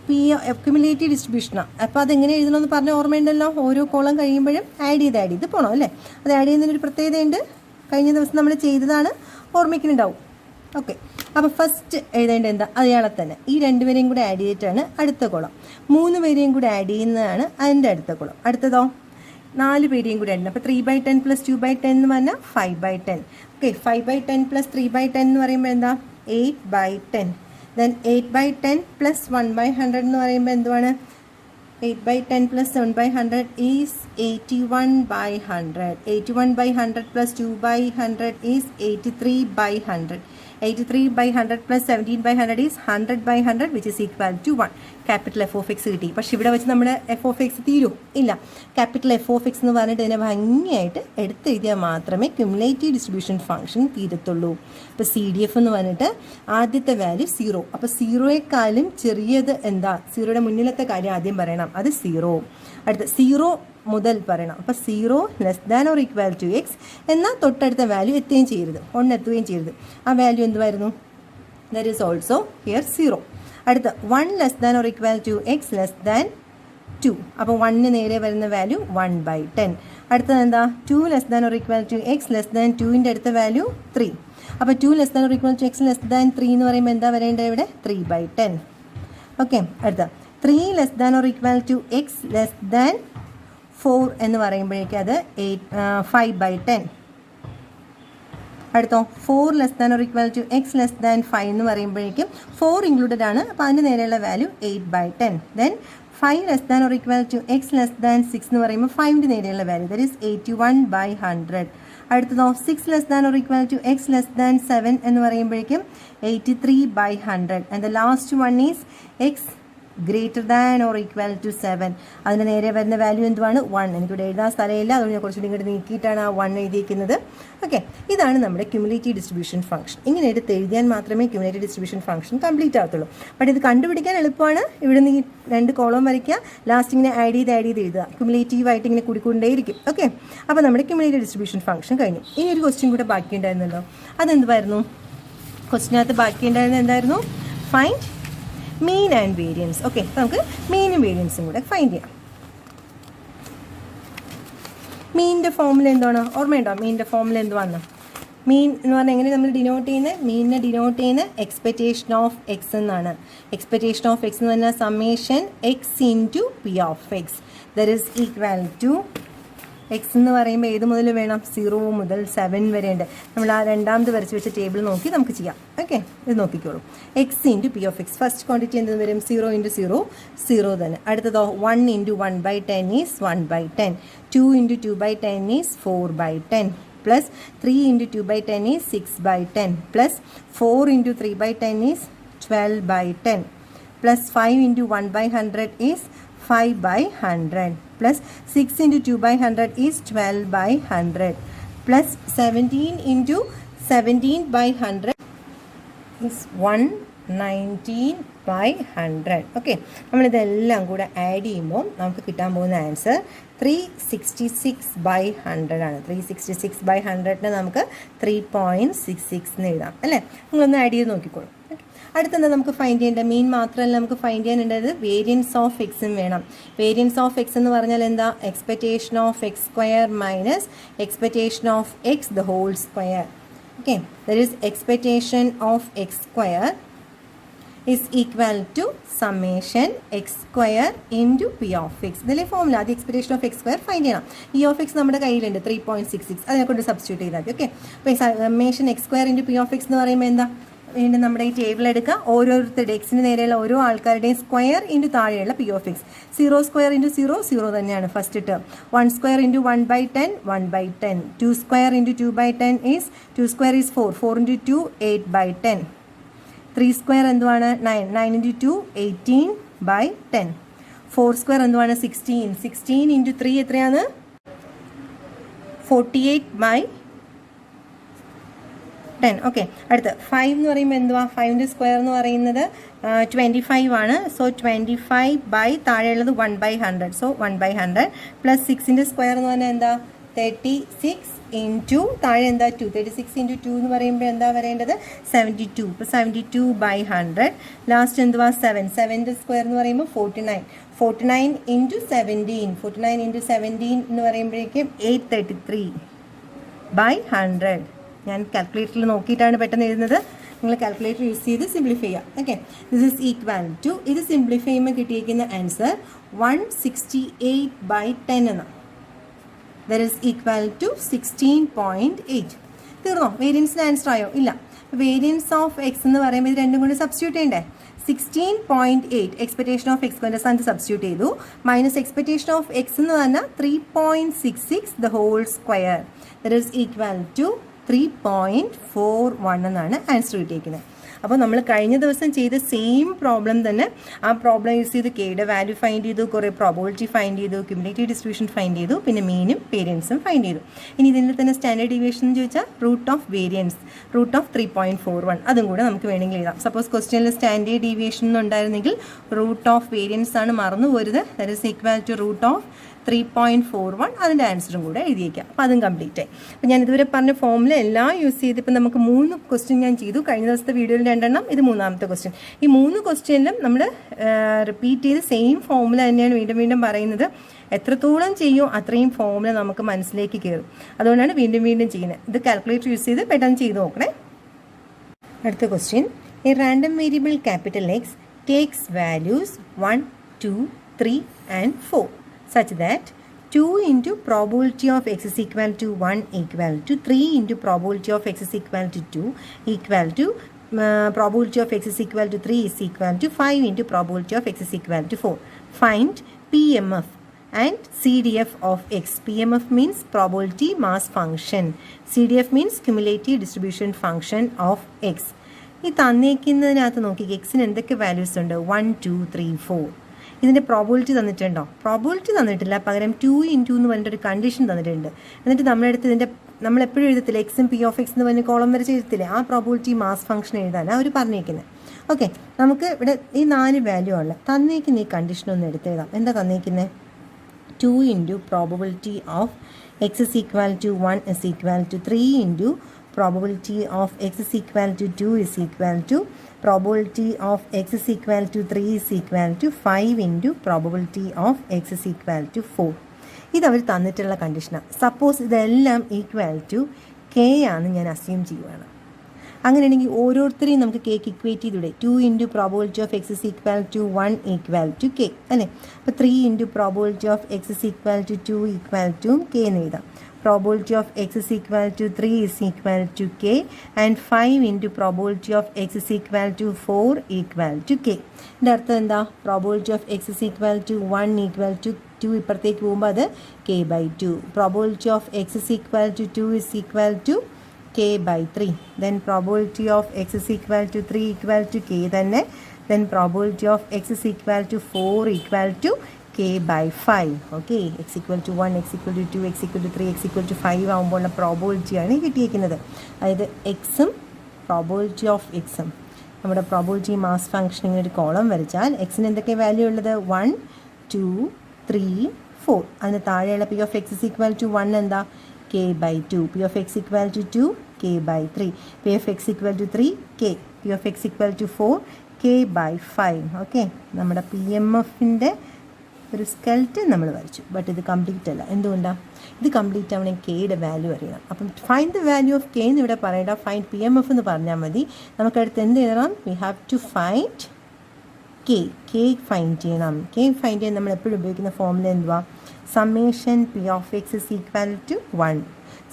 പി ക്യുമുലേറ്റീവ് ഡിസ്ട്രിബ്യൂഷനാണ്. അപ്പോൾ അതെങ്ങനെ എഴുതണമെന്ന് പറഞ്ഞ ഓർമ്മയുണ്ടല്ലോ. ഓരോ കോളം കഴിയുമ്പോഴും ആഡ് ചെയ്ത് പോകണം അല്ലേ? അത് ആഡ് ചെയ്യുന്നതിനൊരു പ്രത്യേകതയുണ്ട്. കഴിഞ്ഞ ദിവസം നമ്മൾ ചെയ്തതാണ്, ഓർമ്മിക്കുന്നുണ്ടാവും. ഓക്കെ, അപ്പോൾ ഫസ്റ്റ് എഴുതേണ്ടത് എന്താ? അയാളെ തന്നെ ഈ 2 പേരെയും കൂടെ ആഡ് ചെയ്തിട്ടാണ് അടുത്ത കോളം. 3 പേരെയും കൂടെ ആഡ് ചെയ്യുന്നതാണ് അതിൻ്റെ അടുത്ത കോളം. അടുത്തതോ 4 പേരെയും കൂടെ ആഡ് ചെയ്യണം. അപ്പോൾ 3/10 പ്ലസ് 2/10 എന്ന് പറഞ്ഞാൽ 5/10. ഓക്കെ, 5/10 പ്ലസ് 3/10 എന്ന് പറയുമ്പോൾ എന്താ? 8/10. ദെൻ 8/10 പ്ലസ് 1/100 എന്ന് പറയുമ്പോൾ എന്തുവാണ്? 8 by 10 plus 7 by 100 is 81 by 100. 81 by 100 plus 2 by 100 is 83 by 100. 83 by 100 plus 17 by 100 is 100 by 100 which is equal to 1. Capital F of X കിട്ടി. പക്ഷെ ഇവിടെ വെച്ച് നമ്മുടെ എഫ് ഓഫ് എക്സ് തീരും ഇല്ല. ക്യാപിറ്റൽ എഫ് ഓഫ് എക്സ് എന്ന് പറഞ്ഞിട്ട് ഇതിനെ ഭംഗിയായിട്ട് എടുത്തെഴുതിയാൽ മാത്രമേ ക്യുമുലേറ്റീവ് ഡിസ്ട്രിബ്യൂഷൻ ഫംഗ്ഷൻ തീരത്തുള്ളൂ. ഇപ്പോൾ സി ഡി എഫ് എന്ന് പറഞ്ഞിട്ട് ആദ്യത്തെ വാല്യൂ 0. അപ്പോൾ 0യെക്കാളും ചെറിയത് എന്താ, 0യുടെ മുന്നിലത്തെ കാര്യം ആദ്യം പറയണം, അത് 0. അടുത്ത 0 മുതൽ പറയണം. അപ്പോൾ 0 less than or equal to x എന്നാൽ തൊട്ടടുത്ത വാല്യൂ എത്തുകയും ചെയ്യരുത്, 1 എത്തുകയും ചെയ്യരുത്. ആ വാല്യൂ എന്തുവായിരുന്നു? That is also here 0. അടുത്ത 1 less than or equal to X less than 2. അപ്പോൾ 1 നേരെ വരുന്ന വാല്യൂ 1/10. അടുത്തത് എന്താ? 2 less than or equal to X less than 2ൻ്റെ അടുത്ത വാല്യൂ 3. അപ്പോൾ 2 less than or equal to X less than 3 എന്ന് പറയുമ്പോൾ എന്താ വരേണ്ടത് ഇവിടെ? 3/10. ഓക്കെ. അടുത്ത 3 less than or equal to X less than 4 എന്ന് പറയുമ്പോഴേക്കും അത് 5/10. അടുത്തോ 4 less than or equal to X less than 5 എന്ന് പറയുമ്പോഴേക്കും 4 ഇൻക്ലൂഡഡ് ആണ്. അപ്പോൾ അതിന് നേരെയുള്ള value 8/10. Then 5 less than or equal to X less than 6 എന്ന് പറയുമ്പോൾ 5ൻ്റെ നേരെയുള്ള വാല്യൂ ദാറ്റ് ഈസ് 81/100. അടുത്തതോ 6 less than or equal to X less than 7 എന്ന് പറയുമ്പോഴേക്കും 83/100. And the last one is x greater than or equal to 7. അതിന് നേരെ വരുന്ന വാല്യൂ എന്തുവാണ്? 1. എനിക്കിവിടെ എഴുതാൻ സ്ഥലമില്ല, അതുകൊണ്ട് ഞാൻ കുറച്ചുകൂടി ഇങ്ങോട്ട് നീക്കിയിട്ടാണ് ആ 1 എഴുതിയിരിക്കുന്നത്. ഓക്കെ, ഇതാണ് നമ്മുടെ ക്യുമുലേറ്റീവ് ഡിസ്ട്രിബ്യൂഷൻ ഫംഗ്ഷൻ. ഇങ്ങനെ എടുത്ത് എഴുതിയാൽ മാത്രമേ ക്യുമുലേറ്റീവ് ഡിസ്ട്രിബ്യൂഷൻ ഫംഗ്ഷൻ കംപ്ലീറ്റ് ആകത്തുള്ളൂ. ബട്ട് ഇത് കണ്ടുപിടിക്കാൻ എളുപ്പമാണ്. ഇവിടെ നിന്ന് ഈ 2 കോളം വരയ്ക്കുക, ലാസ്റ്റ് ഇങ്ങനെ ആഡ് ചെയ്ത് എഴുതുക. ക്യുമുലേറ്റീവായിട്ട് ഇങ്ങനെ കൂടിക്കൊണ്ടേയിരിക്കും. ഓക്കെ, അപ്പോൾ നമ്മുടെ ക്യുമുലേറ്റീവ് ഡിസ്ട്രിബ്യൂഷൻ ഫംഗ്ഷൻ കഴിഞ്ഞു. ഇനി ഒരു ക്വസ്റ്റ്യൻ കൂടെ ബാക്കിയുണ്ടായിരുന്നല്ലോ, അതെന്തുവായിരുന്നു? ക്വസ്റ്റ്യനകത്ത് ബാക്കിയുണ്ടായിരുന്നത് എന്തായിരുന്നു? Find mean and variance. Okay, നമുക്ക് മീനും വേരിയൻസും കൂടെ ഫൈൻഡ് ചെയ്യാം. മീനിൻ്റെ ഫോമുല എന്താണ്? ഓർമ്മയുണ്ടോ? മീനിൻ്റെ ഫോമുല എന്തുവാണ്? മീൻ എന്ന് പറഞ്ഞാൽ എങ്ങനെ നമ്മൾ ഡിനോട്ട് ചെയ്യുന്നത്? മീനിനെ ഡിനോട്ട് ചെയ്യുന്നത് എക്സ്പെക്റ്റേഷൻ ഓഫ് എക്സ് എന്നാണ്. എക്സ്പെക്റ്റേഷൻ ഓഫ് എക്സ് എന്ന് പറഞ്ഞാൽ summation x into P of x that is equal to x എന്ന് പറയുമ്പോൾ ഏത് മുതൽ വേണം? 0 മുതൽ 7 വരെ ഉണ്ട്. നമ്മൾ ആ രണ്ടാമത് വരച്ച് വെച്ച ടേബിൾ നോക്കി നമുക്ക് ചെയ്യാം. ഓക്കെ, ഇത് നോക്കിക്കോളൂ. X into P of X first quantity എന്ത് വരും? 0 ഇൻറ്റു 0 0 തന്നെ. അടുത്തതോ 1 into 1/10 is 1/10. 2 into 2/10 is 4/10. Plus 3 into 2/10 is 6/10. Plus 4 into 3/10 is 12/10. Plus 5 into 1/100 is 5/100. plus 6 into 2/100 is 12/100 plus 17 into 17/100 is 119/100. Okay, നമ്മളിതെല്ലാം കൂടെ ആഡ് ചെയ്യുമ്പോൾ നമുക്ക് കിട്ടാൻ പോകുന്ന ആൻസർ 366/100 ആണ്. 366/100ന് നമുക്ക് 3.66 എന്ന് എഴുതാം അല്ലേ? നിങ്ങളൊന്ന് ആഡ് ചെയ്ത് നോക്കിക്കോളൂ. അടുത്തെന്താ നമുക്ക് ഫൈൻഡ് ചെയ്യേണ്ടത്? മീൻ മാത്രമല്ല നമുക്ക് ഫൈൻഡ് ചെയ്യാനുള്ളത് വേരിയൻസ് ഓഫ് എക്സും വേണം. വേരിയൻസ് ഓഫ് എക്സ് എന്ന് പറഞ്ഞാൽ എന്താ? Expectation of x square minus expectation of x the whole square. Okay, that is expectation of x square is equal to summation x square into p of x. ഇതിലെ formula അത് expectation of x square find ചെയ്യണം. E of X നമ്മുടെ കയ്യിലുണ്ട് 3.66, അതിനെ കൊണ്ട് substitute ചെയ്താൽ മതി. Okay, അപ്പോൾ summation X square into P of x എന്ന് പറയുമ്പോൾ എന്താ? വീണ്ടും നമ്മുടെ ഈ ടേബിൾ എടുക്കുക. ഓരോരുത്തരുടെ എക്സിന് നേരെയുള്ള ഓരോ ആൾക്കാരുടെയും സ്ക്വയർ ഇൻറ്റു താഴെയുള്ള P of X. 0 square into 0 0 തന്നെയാണ് first term. 1 square into 1/10 1/10. 2 square into 2/10 is 2 square is 4. 4 into 2 8/10. 3 square എന്തുവാണ്? 9. 9 ഇൻറ്റു 2 18/10. 4 സ്ക്വയർ എന്തുവാണ്? 16. 16 ഇൻറ്റു 3 എത്രയാണ്? 48/10. ഓക്കെ, അടുത്ത് 5 എന്ന് പറയുമ്പോൾ എന്തുവാ? 5ൻ്റെ സ്ക്വയർ എന്ന് പറയുന്നത് 25 ആണ്. സോ 25 താഴെയുള്ളത് 1/100. സോ 1/100 പ്ലസ് 6ൻ്റെ സ്ക്വയർ എന്ന് പറഞ്ഞാൽ എന്താ? 36 ഇൻറ്റു താഴെ എന്താ? 2. 36 ഇൻറ്റു 2 എന്ന് പറയുമ്പോൾ എന്താ വരേണ്ടത്? 72. ഇപ്പോൾ 72/100. ലാസ്റ്റ് എന്തുവാ? 7. 7ൻ്റെ സ്ക്വയർ എന്ന് പറയുമ്പോൾ 49. 49 ഇൻറ്റു 17. 49 ഇൻറ്റു 17 എന്ന് പറയുമ്പോഴേക്കും 833/100. ഞാൻ കാൽക്കുലേറ്ററിൽ നോക്കിയിട്ടാണ് പെട്ടെന്ന് എഴുതുന്നത്. നിങ്ങൾ കാൽക്കുലേറ്റർ യൂസ് ചെയ്ത് സിംപ്ലിഫൈ ചെയ്യാം. Okay, this is equal to, ഇത് സിംപ്ലിഫൈ ചെയ്യുമ്പോൾ കിട്ടിയിരിക്കുന്ന ആൻസർ 168/10 എന്നാണ്. That is equal to 16.8. തീർന്നോ? വേരിയൻസിന് ആൻസർ ആയോ? ഇല്ല. വേരിയൻസ് ഓഫ് എക്സ് എന്ന് പറയുമ്പോൾ ഇത് രണ്ടും കൂടി സബ്സ്റ്റിറ്റ്യൂട്ട് ചെയ്യണ്ടേ? 16.8 എക്സ്പെക്ടേഷൻ ഓഫ് എക്സ് അതിൻ്റെ സ്ഥാനത്ത് സബ്സ്റ്റിറ്റ്യൂട്ട് ചെയ്തു. മൈനസ് എക്സ്പെക്ടേഷൻ ഓഫ് എക്സ് എന്ന് പറഞ്ഞാൽ 3.66 the whole square that is equal to 3.41 എന്നാണ് ആൻസർ കിട്ടിയിരിക്കുന്നത്. അപ്പോൾ നമ്മൾ കഴിഞ്ഞ ദിവസം ചെയ്ത സെയിം പ്രോബ്ലം തന്നെ ആ പ്രോബ്ലം യൂസ് ചെയ്ത് കെയുടെ വാല്യൂ ഫൈൻഡ് ചെയ്തു, കുറേ പ്രോബബിലിറ്റി ഫൈൻഡ് ചെയ്തു, ക്യുമുലേറ്റീവ് ഡിസ്ട്രിബ്യൂഷൻ ഫൈൻഡ് ചെയ്തു, പിന്നെ മീനും വേരിയൻസും ഫൈൻഡ് ചെയ്തു. ഇനി ഇതിൻ്റെ തന്നെ സ്റ്റാൻഡേർഡ് ഡീവിയേഷൻ എന്ന് ചോദിച്ചാൽ root of variance root of 3.41 അതും കൂടെ നമുക്ക് വേണമെങ്കിൽ എഴുതാം. സപ്പോസ് ക്വസ്റ്റ്യനിൽ സ്റ്റാൻഡേർഡ് ഡീവിയേഷൻ എന്നുണ്ടായിരുന്നെങ്കിൽ റൂട്ട് ഓഫ് വേരിയൻസ് ആണ് മറന്നു പോരുത്. That is equal to root of 3.41 അതിൻ്റെ ആൻസറും കൂടെ എഴുതിയേക്കാം. അപ്പോൾ അതും കംപ്ലീറ്റ് ആയി. അപ്പോൾ ഞാൻ ഇതുവരെ പറഞ്ഞ ഫോമിൽ എല്ലാം യൂസ് ചെയ്ത് ഇപ്പോൾ നമുക്ക് 3 ക്വസ്റ്റ്യൻ ഞാൻ ചെയ്തു. കഴിഞ്ഞ ദിവസത്തെ വീഡിയോയിൽ 2 എണ്ണം, ഇത് 3ാമത്തെ ക്വസ്റ്റ്യൻ. ഈ 3 ക്വസ്റ്റ്യനിലും നമ്മൾ റിപ്പീറ്റ് ചെയ്ത് സെയിം ഫോമുല തന്നെയാണ് വീണ്ടും വീണ്ടും പറയുന്നത്. എത്രത്തോളം ചെയ്യും അത്രയും ഫോമുല നമുക്ക് മനസ്സിലേക്ക് കയറും. അതുകൊണ്ടാണ് വീണ്ടും വീണ്ടും ചെയ്യുന്നത്. ഇത് കാൽക്കുലേറ്റർ യൂസ് ചെയ്ത് പെട്ടെന്ന് ചെയ്ത് നോക്കണേ. അടുത്ത question, A random variable capital X takes values 1, 2, 3 and 4 such that 2 into probability of x is equal to 1 equal to 3 into probability of x is equal to 2 equal to probability of x is equal to 3 is equal to 5 into probability of x is equal to 4. Find PMF and CDF of x. PMF means probability mass function. CDF means cumulative distribution function of x. ഈ തന്നേക്കുന്നതിനകത്ത് നോക്കി എക്സിന് എന്തൊക്കെ values ഉണ്ട്? 1, 2, 3, 4. ഇതിൻ്റെ probability തന്നിട്ടുണ്ടോ? Probability തന്നിട്ടില്ല, പകരം 2 into എന്ന് പറഞ്ഞിട്ടൊരു കണ്ടീഷൻ തന്നിട്ടുണ്ട്. എന്നിട്ട് നമ്മളെടുത്ത് ഇതിൻ്റെ നമ്മളെപ്പോഴും എഴുതത്തില്ല എക്സും പി ഓഫ് എക്സ് എന്ന് പറഞ്ഞ് കോളം വരച്ച് എഴുതത്തില്ലേ, ആ പ്രോബിലിറ്റി മാസ് ഫംഗ്ഷൻ എഴുതാനാണ് അവർ പറഞ്ഞേക്കുന്നത്. ഓക്കെ, നമുക്ക് ഇവിടെ ഈ 4 വാല്യൂ ഉള്ള തന്നേക്കുന്ന ഈ കണ്ടീഷൻ ഒന്ന് എടുത്തെഴുതാം. എന്താ തന്നേക്കുന്നത്? 2 into probability of x is equal to 1 is equal to 3 into probability of x is equal to 2 is equal to probability of x is equal to 3 is equal to 5 into probability of x is equal to 4. ഇതവർ തന്നിട്ടുള്ള കണ്ടീഷനാണ്. Suppose ഇതെല്ലാം equal to K ആണ് ഞാൻ assume ചെയ്യുവാണ്. അങ്ങനെയാണെങ്കിൽ ഓരോരുത്തരെയും നമുക്ക് cake equate ചെയ്തൂടെ? 2 into probability of x is equal to 1 equal to k അല്ലേ? അപ്പോൾ 3 into probability of x is equal to 2 equal to k എന്ന് എഴുതാം. Probability of x is equal to 3 is equal to k and 5 into probability of x is equal to 4 equal to k. ഇതിൻ്റെ അർത്ഥം എന്താ? Probability of x is equal to 1 equal to 2 ഇപ്പുറത്തേക്ക് പോകുമ്പോൾ അത് k by 2. Probability of x is equal to 2 is equal to k by 3. Then probability of x is equal to 3 equal to k തന്നെ. Then probability of x is equal to 4 equal to k by 5. Okay, x equal to 1, x equal to 2, x equal to 3, x equal to 5 ആകുമ്പോഴുള്ള പ്രോബിലിറ്റിയാണ് കിട്ടിയിരിക്കുന്നത്. അതായത് എക്സും probability of എക്സും നമ്മുടെ probability mass functioning ഒരു column വരച്ചാൽ എക്സിന് എന്തൊക്കെ വാല്യൂ ഉള്ളത്? 1, 2, 3, 4. അതിന് താഴെയുള്ള P of x is equal to 1 എന്താ? k by 2. p of x equal to 2, k by 3. p of x equal to 3, k. p of x equal to 4, k by 5. Okay, നമ്മുടെ P M എഫിൻ്റെ ഒരു skeleton നമ്മൾ വരച്ചു. But ഇത് complete അല്ല. എന്തുകൊണ്ടാണ്? ഇത് കംപ്ലീറ്റ് ആവണമെങ്കിൽ കെയുടെ വാല്യൂ അറിയണം. അപ്പം find the value of K എന്ന് ഇവിടെ പറയേണ്ട, ഫൈൻഡ് പി എം എഫ് എന്ന് പറഞ്ഞാൽ മതി. നമുക്കടുത്ത് എന്ത് ചെയ്യണം? We have to find k. K find ചെയ്യണം. കെ ഫൈൻഡ് ചെയ്യാൻ നമ്മൾ എപ്പോഴും ഉപയോഗിക്കുന്ന ഫോമുല എന്തുവാ? Summation P of x is equal to 1.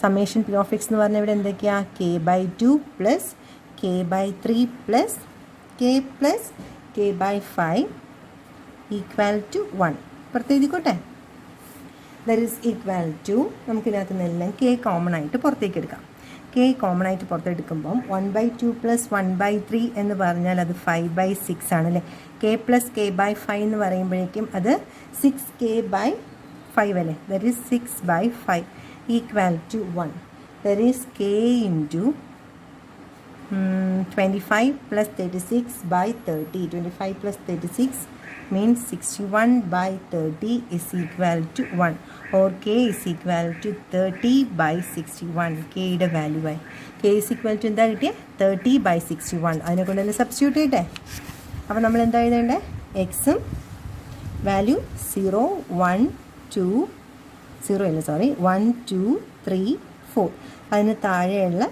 Summation P of x എന്ന് പറഞ്ഞാൽ ഇവിടെ എന്തൊക്കെയാണ്? K by 2 plus k by 3 plus k by 5 equal to 1. പുറത്തെഴുതിക്കോട്ടെ. ദറ്റ് ഈസ് ഈക്വൽ ടു, നമുക്കിതിനകത്ത് നിന്നെല്ലാം കെ കോമൺ ആയിട്ട് പുറത്തേക്ക് എടുക്കാം. കെ കോമൺ ആയിട്ട് പുറത്തെടുക്കുമ്പം 1/2 പ്ലസ് 1/3 എന്ന് പറഞ്ഞാൽ അത് 5/6 ആണല്ലേ. കെ പ്ലസ് കെ ബൈ 5 എന്ന് പറയുമ്പോഴേക്കും അത് 6k by 5 അല്ലേ. That is 6/5 equal to 1. That is k into 25 plus 36/30. 25 plus 36 means 61/30 is equal to 1, or k is equal to 30/61. k യുടെ വാല്യൂ ആയി k is equal to എന്താ കിട്ടിയത്? 30/61. അതിനെ കൊണ്ടല്ലേ സബ്സ്റ്റിറ്റ്യൂട്ട് ചെയ്യട്ടെ. അപ്പോൾ നമ്മൾ എന്താ എഴുതേണ്ടത്? എക്സും വാല്യൂ 0, 1, 2, 1, 2, 3, 4. അതിന് താഴെയുള്ള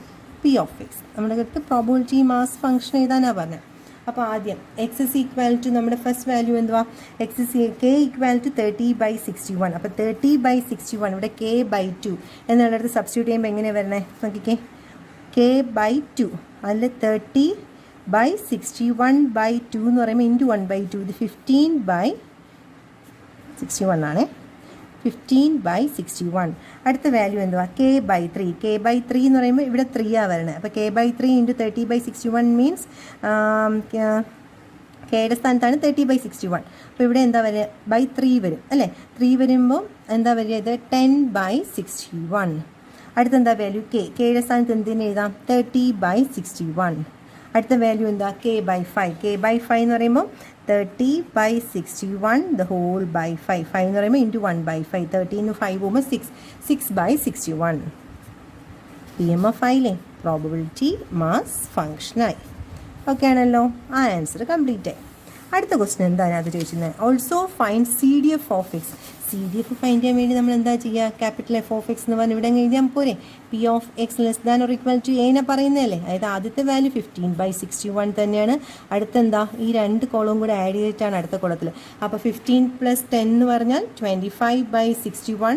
പി ഓഫ് എക്സ്. നമ്മുടെ അടുത്ത് പ്രോബിലിറ്റി മാസ് ഫംഗ്ഷൻ എഴുതാനാണ് പറഞ്ഞത്. അപ്പോൾ ആദ്യം എക്സ് ഇസ് ഈക്വൽ ടു നമ്മുടെ ഫസ്റ്റ് വാല്യൂ എന്തുവാ? X is k equal to 30/61. അപ്പോൾ 30/61 ഇവിടെ k by 2 എന്നുള്ളടത്ത് സബ്സ്റ്റിറ്റ്യൂട്ട് ചെയ്യുമ്പോൾ എങ്ങനെയാണ് വരണേ നോക്കിക്കേ? k by 2 അതിൽ 30 ബൈ 61/2 എന്ന് പറയുമ്പോൾ ഇൻറ്റു 1/2 ഇത് 15/61 ആണ്. 15/61. അടുത്ത വാല്യൂ എന്തുവാ? k/3. k/3 എന്ന് പറയുമ്പോൾ ഇവിടെ 3 ആണ് വരുന്നത്. അപ്പോൾ k/3 ഇൻറ്റു 30/61 മീൻസ് കെയുടെ സ്ഥാനത്താണ് 30/61. അപ്പോൾ ഇവിടെ എന്താ വരിക? ബൈ 3 വരും അല്ലേ? 3 വരുമ്പോൾ എന്താ വരിക? ഇത് 10/61. അടുത്തെന്താ വാല്യൂ? കെയുടെ സ്ഥാനത്ത് എന്തിനു എഴുതാം? 30/61. അടുത്ത വാല്യൂ എന്താ? k/5. k/5 എന്ന് പറയുമ്പോൾ 30/61 the whole by 5. 5 എന്ന് പറയുമ്പോൾ ഇൻറ്റു 1/5. 13 5 പോകുമ്പോൾ 6/61. PMF ആയില്ലേ? Probability mass ഫങ്ഷനായി. ഓക്കെ ആണല്ലോ? ആ ആൻസർ കംപ്ലീറ്റ് ആയി. അടുത്ത ക്വസ്റ്റ്യൻ എന്താണ് അത് ചോദിച്ചിരുന്നത്? Also find CDF of x. CDF find ചെയ്യാൻ വേണ്ടി നമ്മൾ എന്താ ചെയ്യുക? ക്യാപിറ്റൽ F ഓഫ് എക്സ് എന്ന് പറഞ്ഞ് ഇവിടെ എഴുതിയാൽ പോരെ? P of X less than or equal to എനെ പറയുന്നതല്ലേ? അതായത് ആദ്യത്തെ വാല്യൂ 15/61 തന്നെയാണ്. അടുത്തെന്താ? ഈ 2 കോളം കൂടെ ആഡ് ചെയ്തിട്ടാണ് അടുത്ത കോളത്തിൽ. അപ്പോൾ 15 + 10 എന്ന് പറഞ്ഞാൽ 25/61.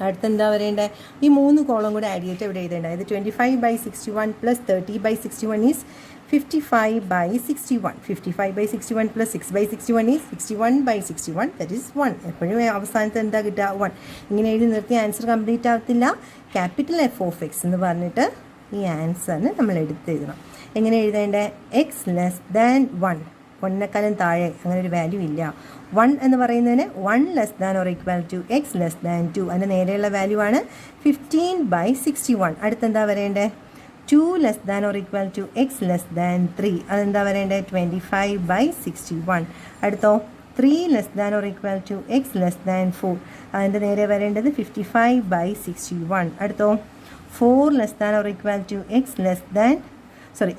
അടുത്തെന്താ വരേണ്ടത്? ഈ 3 കോളം കൂടെ ആഡ് ചെയ്തിട്ട് ഇവിടെ എഴുതേണ്ടത്. ഇത് 25/61 + 30/61 ഈസ് 55/61. 55/61 + 6/61 ഈസ് 61/61. That is 1. എപ്പോഴും അവസാനത്ത് എന്താ കിട്ടുക? 1. ഇങ്ങനെ എഴുതി നിർത്തി ആൻസർ കംപ്ലീറ്റ് ആവത്തില്ല. ക്യാപിറ്റൽ F ഓഫ് എക്സ് എന്ന് പറഞ്ഞിട്ട് ഈ ആൻസറിന് നമ്മൾ എടുത്തെഴുതണം. എങ്ങനെ എഴുതേണ്ടത്? X less than 1. 1നെക്കാളും താഴെ അങ്ങനെ ഒരു വാല്യൂ ഇല്ല. 1 എന്ന് പറയുന്നതിന് 1 less than or equal to X less than 2. അതിൻ്റെ നേരെയുള്ള വാല്യൂ ആണ് 15/61. അടുത്തെന്താ വരേണ്ടത്? 2 less than or equal to X less than 3. അതെന്താ വരേണ്ടത്? 25/61. അടുത്തോ 3 less than or equal to X less than 4. അതിൻ്റെ നേരെ വരേണ്ടത് 55/61. അടുത്തോ 4 less than or equal to X less than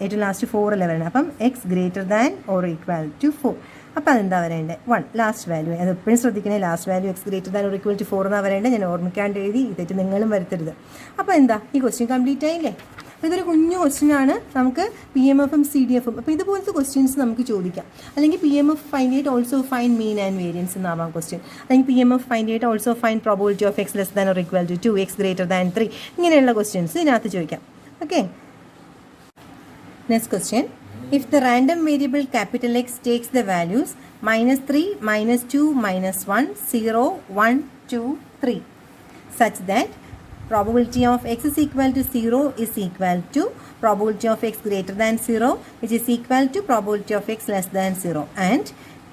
ഏറ്റവും ലാസ്റ്റ് 4 അല്ലേ വരണം. അപ്പം x greater than or equal to 4. അപ്പോൾ അതെന്താ വരേണ്ടത്? 1 ലാസ്റ്റ് വാല്യൂ. അത് എപ്പോഴും ശ്രദ്ധിക്കണേ, last value x greater than or equal to 4 എന്നാണ് വരേണ്ടത്. ഞാൻ ഓർമ്മിക്കാണ്ട് എഴുതി. ഇതായിട്ട് നിങ്ങളും വരുത്തരുത്. അപ്പോൾ എന്താ ഈ ക്വസ്റ്റ്യൻ കംപ്ലീറ്റ് ആയില്ലേ? ഇതൊരു കുഞ്ഞു ക്വസ്റ്റ്യനാണ്. നമുക്ക് PMFും CDFും അപ്പോൾ ഇതുപോലത്തെ ക്വസ്റ്റ്യൻസ് നമുക്ക് ചോദിക്കാം. അല്ലെങ്കിൽ PMF find out also find mean and variance എന്നാവാം ക്വസ്റ്റ്യൻ. അല്ലെങ്കിൽ PMF find out also find probability of X less than or equal to 2 x greater than 3. ഇങ്ങനെയുള്ള ക്വസ്റ്റ്യൻസ് ഇതിനകത്ത് ചോദിക്കാം. Okay, next question. If the random variable capital X takes the values -3, -2, -1, 0, 1, 2, 3 such that probability of x is equal to 0 is equal to probability of x greater than 0 which is equal to probability of x less than 0 and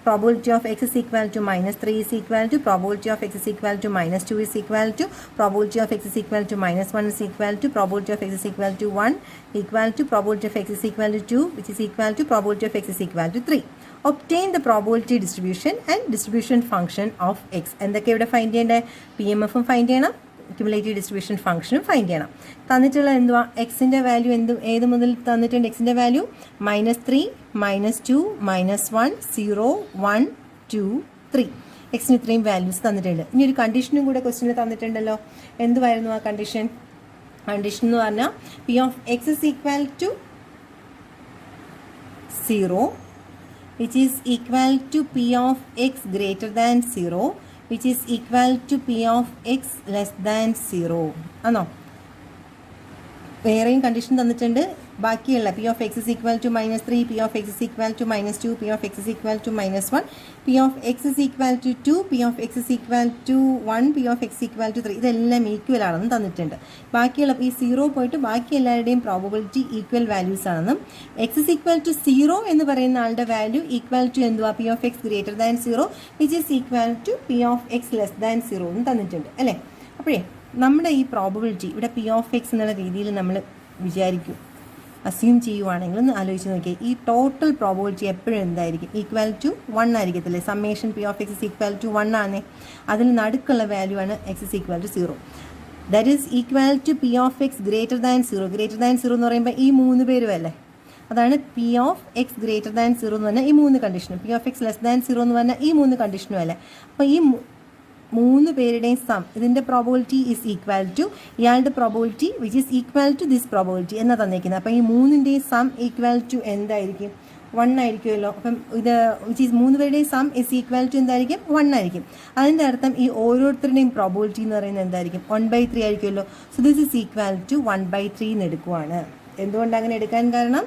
probability of x is equal to -3 is equal to probability of x is equal to -2 is equal to probability of x is equal to -1 is equal to probability of x is equal to 1 equal to probability of x is equal to 2 which is equal to probability of x is equal to 3. Obtain the probability distribution and distribution function of x. എന്തൊക്കെ ഇവിടെ find ചെയ്യേണ്ടത്? PMFും find ചെയ്യണം, cumulative distribution ഫംഗ്ഷനും find ചെയ്യണം. തന്നിട്ടുള്ള എന്തുവാ? എക്സിൻ്റെ value ഏത് മുതൽ തന്നിട്ടുണ്ട്? എക്സിൻ്റെ വാല്യൂ -3, -2, -1, 0, 1, 2, 3. എക്സിന് ഇത്രയും വാല്യൂസ് തന്നിട്ടുണ്ട്. ഇനി ഒരു കണ്ടീഷനും കൂടെ ക്വസ്റ്റ്യനിൽ തന്നിട്ടുണ്ടല്ലോ. എന്തുവായിരുന്നു ആ കണ്ടീഷൻ? കണ്ടീഷൻ എന്ന് പറഞ്ഞാൽ P of x is equal to 0 which is equal to P of x greater than 0 which is equal to P of x less than 0 ആണോ? വേറെയും കണ്ടീഷൻ തന്നിട്ടുണ്ട്. ബാക്കിയുള്ള P of x is equal to -3, P of x is equal to -2, P of x is equal to -1, P of x is equal to 2, P of x is equal to 1, P of x is equal to 3. ഇതെല്ലാം equal ആണെന്ന് തന്നിട്ടുണ്ട്. ബാക്കിയുള്ള ഈ 0 പോയിട്ട് ബാക്കി എല്ലാവരുടെയും probability equal values ആണെന്നും x is equal to 0 എന്ന് പറയുന്ന ആളുടെ വാല്യൂ ഈക്വൽ ടു എന്തുവാ? P of x greater than 0 which is equal to P of x less than 0 എന്ന് തന്നിട്ടുണ്ട് അല്ലേ? അപ്പോഴേ നമ്മുടെ ഈ പ്രോബബിലിറ്റി ഇവിടെ P of x എന്നുള്ള രീതിയിൽ നമ്മൾ വിചാരിക്കും, അസ്യൂം ചെയ്യുവാണെങ്കിൽ ഒന്ന് ആലോചിച്ച് നോക്കിയാൽ ഈ ടോട്ടൽ പ്രോബബിലിറ്റി എപ്പോഴും എന്തായിരിക്കും? ഈക്വൽ ടു 1 ആയിരിക്കത്തില്ലേ? Summation P of x is equal to 1 ആണ്. അതിൽ നടുക്കുള്ള വാല്യൂ ആണ് x is equal to 0. That is equal to P of x greater than 0. Greater than 0 എന്ന് പറയുമ്പോൾ ഈ 3 പേരും അല്ലേ? അതാണ് P of x greater than 0 എന്ന് പറഞ്ഞാൽ ഈ 3 കണ്ടീഷനും, P of x less than 0 എന്ന് പറഞ്ഞാൽ ഈ 3 കണ്ടീഷനും അല്ലേ? അപ്പോൾ ഈ 3 പേരുടെയും സം, ഇതിൻ്റെ പ്രോബബിലിറ്റി ഈസ് ഈക്വൽ ടു ഇയാളുടെ probability which is equal to this probability എന്നാണ് തന്നിരിക്കുന്നത്. അപ്പോൾ ഈ 3ൻ്റെയും സം ഈക്വൽ ടു എന്തായിരിക്കും? 1 ആയിരിക്കുമല്ലോ. അപ്പം ഇത് വിച്ച് ഈസ് 3 പേരുടെയും സം ഈസ് ഈക്വൽ ടു എന്തായിരിക്കും? 1 ആയിരിക്കും. അതിൻ്റെ അർത്ഥം ഈ ഓരോരുത്തരുടെയും പ്രോബബിലിറ്റി എന്ന് പറയുന്നത് എന്തായിരിക്കും? 1/3 ആയിരിക്കുമല്ലോ. So this is equal to 1/3 എന്ന് എടുക്കുവാണ്. എന്തുകൊണ്ട് അങ്ങനെ എടുക്കാൻ കാരണം?